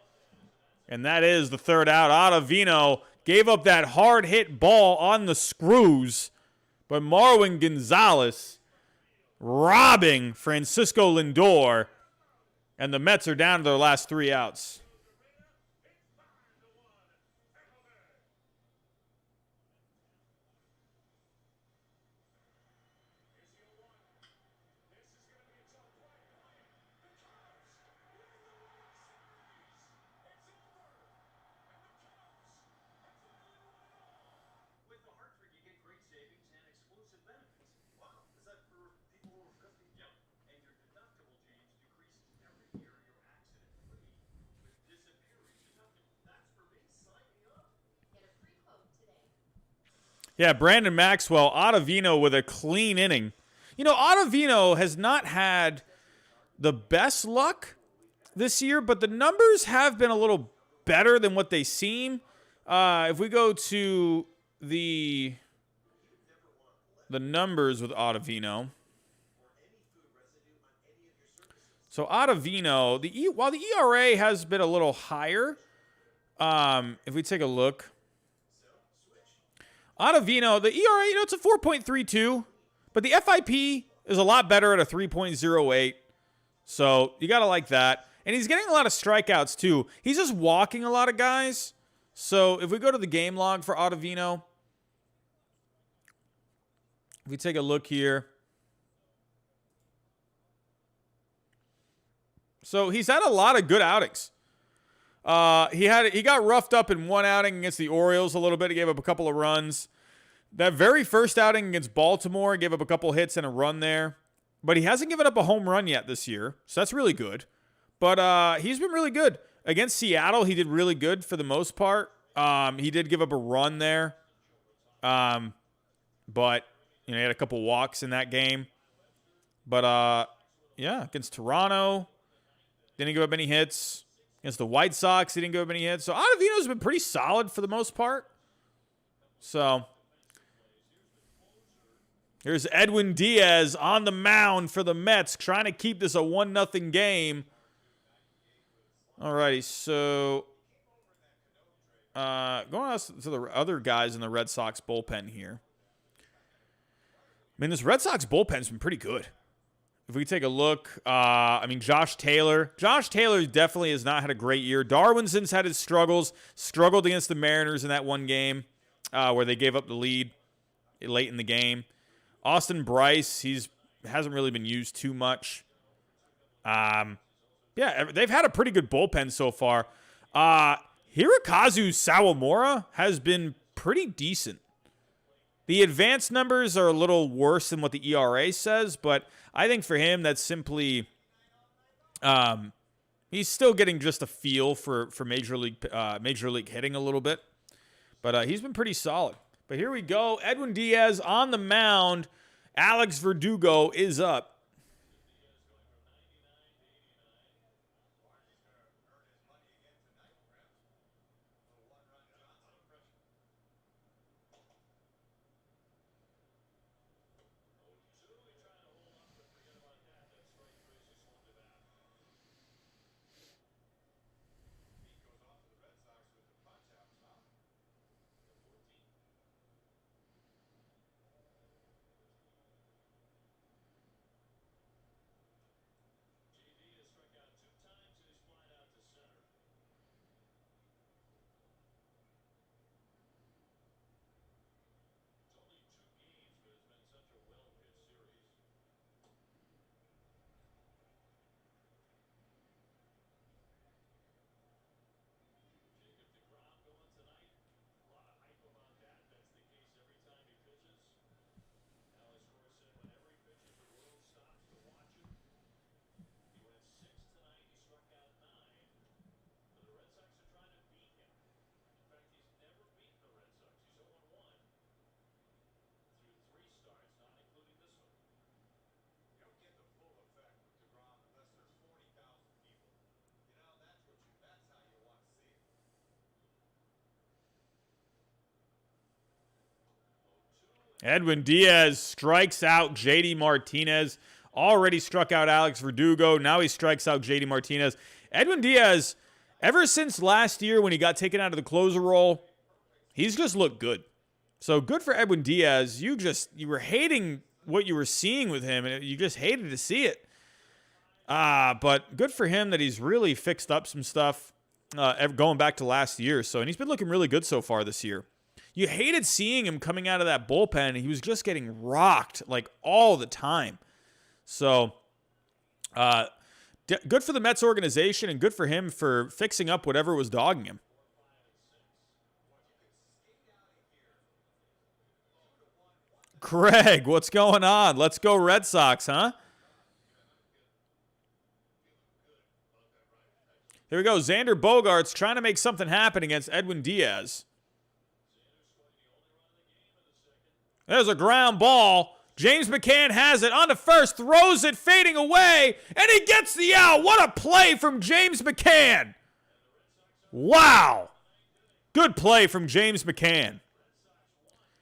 And that is the third out. Ottavino gave up that hard hit ball on the screws. But Marwin Gonzalez robbing Francisco Lindor. And the Mets are down to their last 3 outs. Yeah, Brandon Maxwell, Ottavino with a clean inning. You know, Ottavino has not had the best luck this year, but the numbers have been a little better than what they seem. If we go to the numbers with Ottavino. So Ottavino, while the ERA has been a little higher, if we take a look, Ottavino, the ERA, it's a 4.32, but the FIP is a lot better at a 3.08. So you got to like that. And he's getting a lot of strikeouts, too. He's just walking a lot of guys. So if we go to the game log for Ottavino, if we take a look here. So he's had a lot of good outings. He got roughed up in one outing against the Orioles a little bit. He gave up a couple of runs. That very first outing against Baltimore, gave up a couple hits and a run there. But he hasn't given up a home run yet this year, so that's really good. But he's been really good. Against Seattle, he did really good for the most part. He did give up a run there. But, he had a couple walks in that game. But, yeah, against Toronto, didn't give up any hits. Against the White Sox, he didn't give up any hits. So Ottavino's been pretty solid for the most part. So here's Edwin Diaz on the mound for the Mets, trying to keep this a 1-0 game. All righty, so Going on to the other guys in the Red Sox bullpen here. I mean, this Red Sox bullpen's been pretty good. If we take a look, I mean, Josh Taylor. Josh Taylor definitely has not had a great year. Darwinson's had his struggles. Struggled against the Mariners in that one game where they gave up the lead late in the game. Austin Bryce, hasn't really been used too much. Yeah, they've had a pretty good bullpen so far. Hirokazu Sawamura has been pretty decent. The advanced numbers are a little worse than what the ERA says, but I think for him that's simply he's still getting just a feel for major league hitting a little bit. But he's been pretty solid. But here we go. Edwin Diaz on the mound. Alex Verdugo is up. Edwin Diaz strikes out JD Martinez. Already struck out Alex Verdugo. Now he strikes out JD Martinez. Edwin Diaz, ever since last year when he got taken out of the closer role, he's just looked good. So good for Edwin Diaz. You were hating what you were seeing with him, and you just hated to see it. But good for him that he's really fixed up some stuff going back to last year. And he's been looking really good so far this year. You hated seeing him coming out of that bullpen. He was just getting rocked like all the time. So good for the Mets organization and good for him for fixing up whatever was dogging him. Craig, what's going on? Let's go Red Sox, huh? Here we go. Xander Bogaerts trying to make something happen against Edwin Diaz. There's a ground ball. James McCann has it on the first, throws it, fading away, and he gets the out. What a play from James McCann. Wow. Good play from James McCann.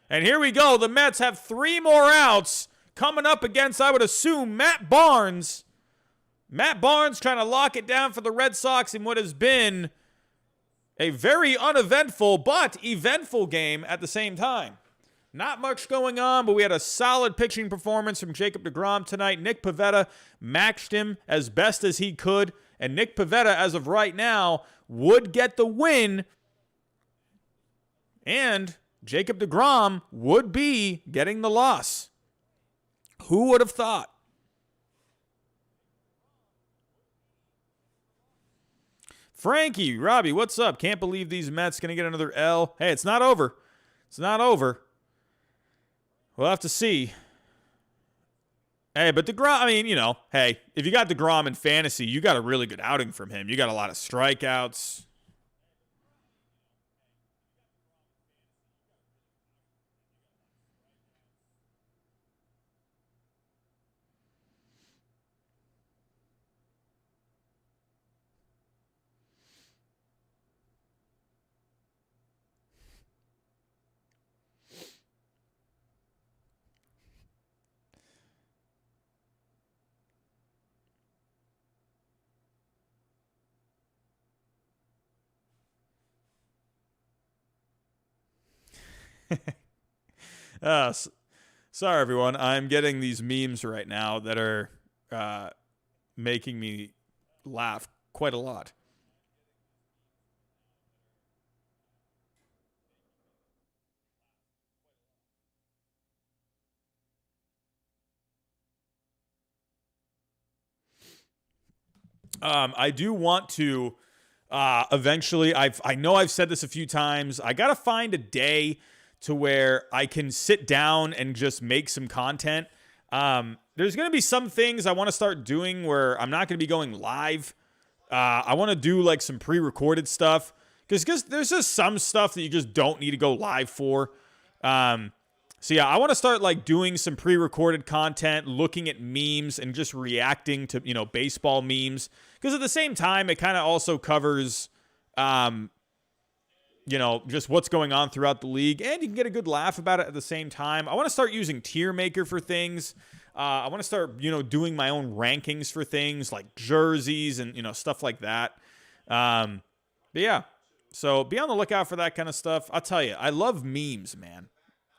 And here we go. The Mets have 3 more outs coming up against, I would assume, Matt Barnes. Matt Barnes trying to lock it down for the Red Sox in what has been a very uneventful but eventful game at the same time. Not much going on, but we had a solid pitching performance from Jacob DeGrom tonight. Nick Pivetta matched him as best as he could, and Nick Pivetta, as of right now, would get the win, and Jacob DeGrom would be getting the loss. Who would have thought? Frankie, Robbie, what's up? Can't believe these Mets going to get another L. Hey, it's not over. It's not over. We'll have to see. Hey, but DeGrom, I mean, hey, if you got DeGrom in fantasy, you got a really good outing from him. You got a lot of strikeouts. Sorry, everyone. I'm getting these memes right now that are making me laugh quite a lot. I do want to eventually. I know I've said this a few times. I gotta find a day to where I can sit down and just make some content. There's gonna be some things I want to start doing where I'm not gonna be going live. I want to do like some pre-recorded stuff because there's just some stuff that you just don't need to go live for. So yeah, I want to start like doing some pre-recorded content, looking at memes and just reacting to, baseball memes. Because at the same time, it kind of also covers, just what's going on throughout the league. And you can get a good laugh about it at the same time. I want to start using Tier Maker for things. I want to start, doing my own rankings for things like jerseys and, stuff like that. But yeah, so be on the lookout for that kind of stuff. I'll tell you, I love memes, man.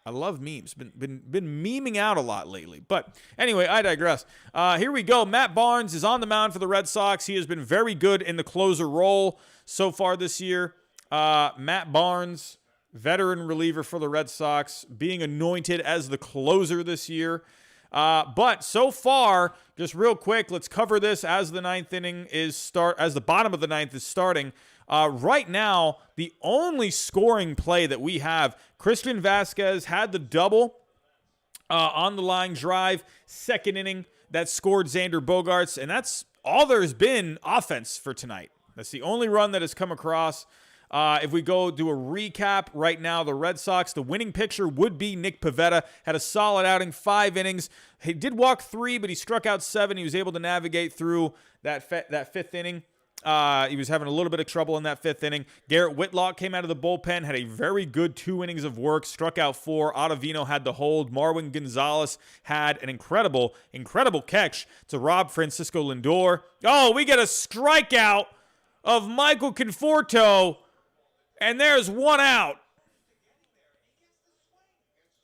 I love memes. Been memeing out a lot lately. But anyway, I digress. Here we go. Matt Barnes is on the mound for the Red Sox. He has been very good in the closer role so far this year. Matt Barnes, veteran reliever for the Red Sox, being anointed as the closer this year. But so far, just real quick, let's cover this as the as the bottom of the ninth is starting. Right now, the only scoring play that we have, Christian Vasquez had the double on the line drive, second inning, that scored Xander Bogaerts, and that's all there's been offense for tonight. That's the only run that has come across. If we go do a recap right now, the Red Sox, the winning pitcher would be Nick Pivetta. Had a solid outing, 5 innings. He did walk 3, but he struck out 7. He was able to navigate through that fifth inning. He was having a little bit of trouble in that 5th inning. Garrett Whitlock came out of the bullpen, had a very good 2 innings of work, struck out 4. Ottavino had the hold. Marwin Gonzalez had an incredible catch to rob Francisco Lindor. Oh, we get a strikeout of Michael Conforto, and there's 1 out.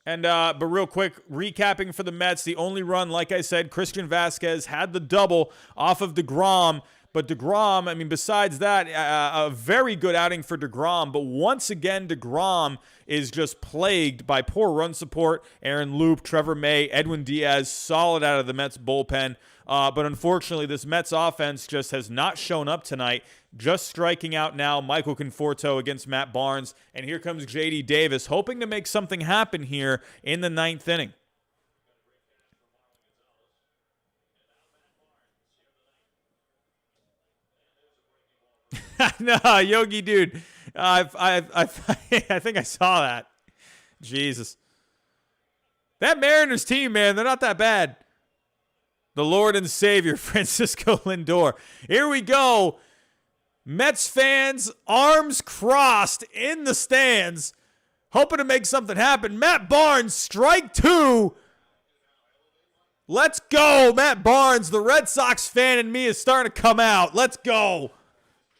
And but real quick, recapping for the Mets, the only run, like I said, Christian Vasquez had the double off of DeGrom. But DeGrom, besides that, a very good outing for DeGrom. But once again, DeGrom is just plagued by poor run support. Aaron Loop, Trevor May, Edwin Diaz, solid out of the Mets bullpen. But unfortunately, this Mets offense just has not shown up tonight. Just striking out now, Michael Conforto against Matt Barnes. And here comes J.D. Davis, hoping to make something happen here in the 9th inning. No, Yogi, dude. I think I saw that. Jesus. That Mariners team, man, they're not that bad. The Lord and Savior, Francisco Lindor. Here we go. Mets fans, arms crossed in the stands, hoping to make something happen. Matt Barnes, strike 2. Let's go, Matt Barnes. The Red Sox fan in me is starting to come out. Let's go.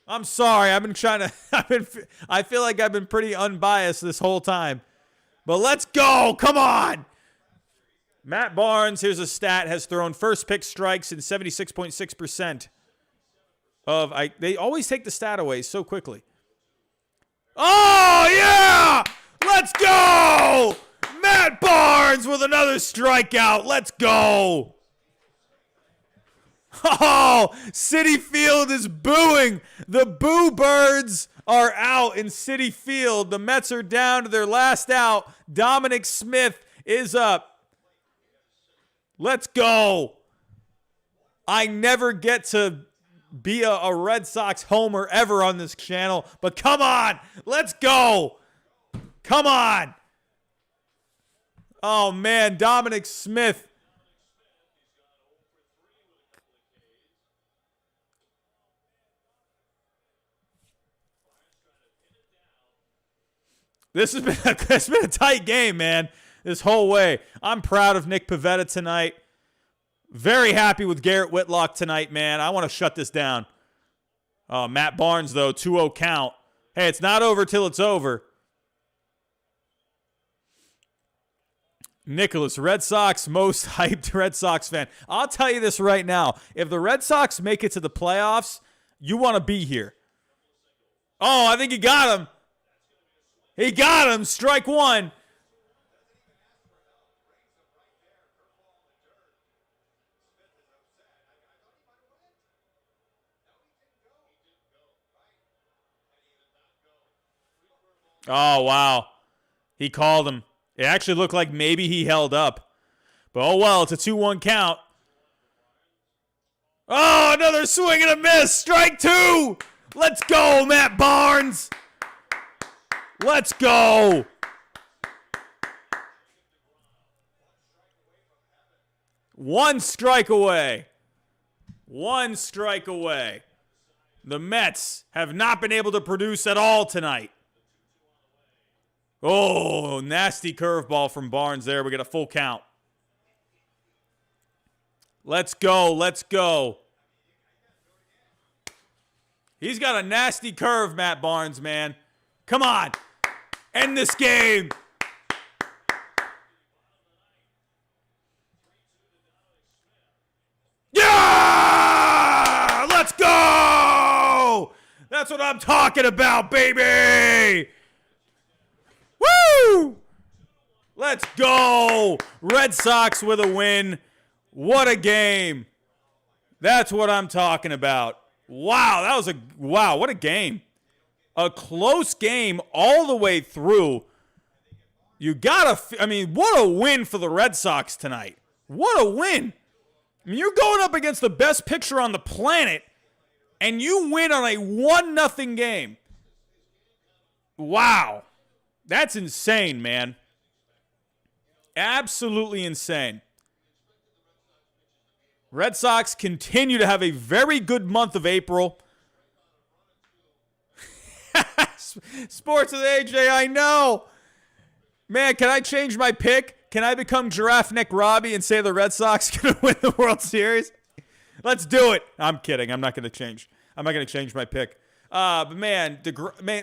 I'm sorry. I feel like I've been pretty unbiased this whole time. But let's go. Come on. Matt Barnes, here's a stat, has thrown first pick strikes in 76.6% they always take the stat away so quickly. Oh, yeah. Let's go. Matt Barnes with another strikeout. Let's go. Oh, Citi Field is booing. The Boo Birds are out in Citi Field. The Mets are down to their last out. Dominic Smith is up. Let's go. I never get to be a Red Sox homer ever on this channel, but come on. Let's go. Come on. Oh, man, Dominic Smith. It's been a tight game, man, this whole way. I'm proud of Nick Pivetta tonight. Very happy with Garrett Whitlock tonight, man. I want to shut this down. Oh, Matt Barnes, though, 2-0 count. Hey, it's not over till it's over. Nicholas, Red Sox, most hyped Red Sox fan. I'll tell you this right now. If the Red Sox make it to the playoffs, you want to be here. Oh, I think he got him. He got him. Strike one. Oh, wow. He called him. It actually looked like maybe he held up. But oh well, it's a 2-1 count. Oh, another swing and a miss. Strike two. Let's go, Matt Barnes. Let's go. One strike away. One strike away. The Mets have not been able to produce at all tonight. Oh, nasty curveball from Barnes there. We get a full count. Let's go. Let's go. He's got a nasty curve, Matt Barnes, man. Come on. End this game. Yeah! Let's go! That's what I'm talking about, baby! Woo! Let's go! Red Sox with a win. What a game. That's what I'm talking about. Wow, what a game. A close game all the way through. What a win for the Red Sox tonight. What a win. I mean, you're going up against the best pitcher on the planet, and you win on a 1-0 game. Wow. That's insane, man. Absolutely insane. Red Sox continue to have a very good month of April. Sports with AJ, I know. Man, can I change my pick? Can I become Giraffe Nick Robbie and say the Red Sox going to win the World Series? Let's do it. I'm kidding. I'm not going to change. I'm not going to change my pick. But man,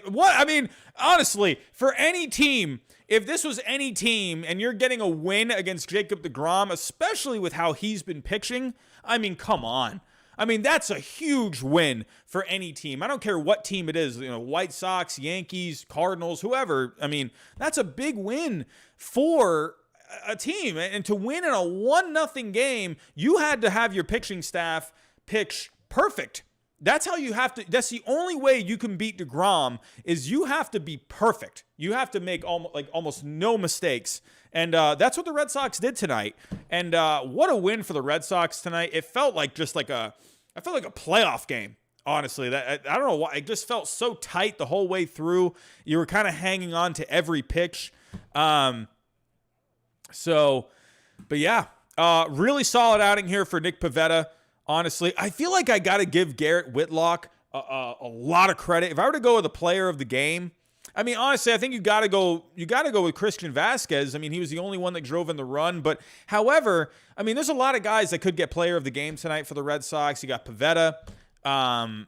what? I mean, honestly, for any team, if this was any team and you're getting a win against Jacob DeGrom, especially with how he's been pitching, I mean, come on. I mean, that's a huge win for any team. I don't care what team it is, White Sox, Yankees, Cardinals, whoever. I mean, that's a big win for a team. And to win in a 1-0 game, you had to have your pitching staff pitch perfect. That's how you have to. That's the only way you can beat DeGrom is you have to be perfect. You have to make almost no mistakes. And that's what the Red Sox did tonight. And what a win for the Red Sox tonight. It felt like I felt like a playoff game, honestly. I don't know why. It just felt so tight the whole way through. You were kind of hanging on to every pitch. But yeah, really solid outing here for Nick Pivetta. Honestly, I feel like I got to give Garrett Whitlock a lot of credit. If I were to go with the player of the game, I mean, honestly, I think you got to go with Christian Vasquez. I mean, he was the only one that drove in the run. But however, I mean, there's a lot of guys that could get player of the game tonight for the Red Sox. You got Pivetta. I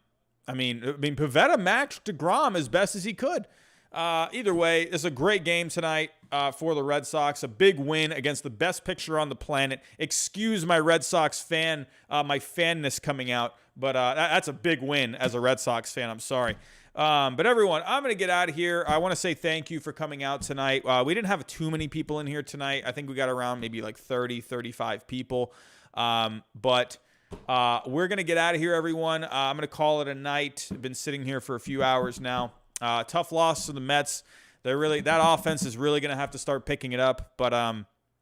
mean, Pivetta matched DeGrom as best as he could. Either way, it's a great game tonight for the Red Sox. A big win against the best pitcher on the planet. Excuse my Red Sox fan, my fanness coming out, but that's a big win as a Red Sox fan. I'm sorry. But everyone, I'm going to get out of here. I want to say thank you for coming out tonight. We didn't have too many people in here tonight. I think we got around maybe like 30, 35 people. But we're going to get out of here, everyone. I'm going to call it a night. I've been sitting here for a few hours now. Tough loss to the Mets. That offense is really going to have to start picking it up. But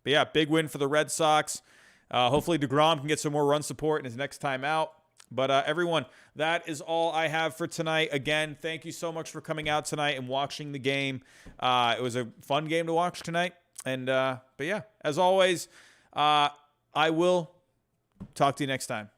yeah, big win for the Red Sox. Hopefully DeGrom can get some more run support in his next time out. But everyone, that is all I have for tonight. Again, thank you so much for coming out tonight and watching the game. It was a fun game to watch tonight. And but yeah, as always, I will talk to you next time.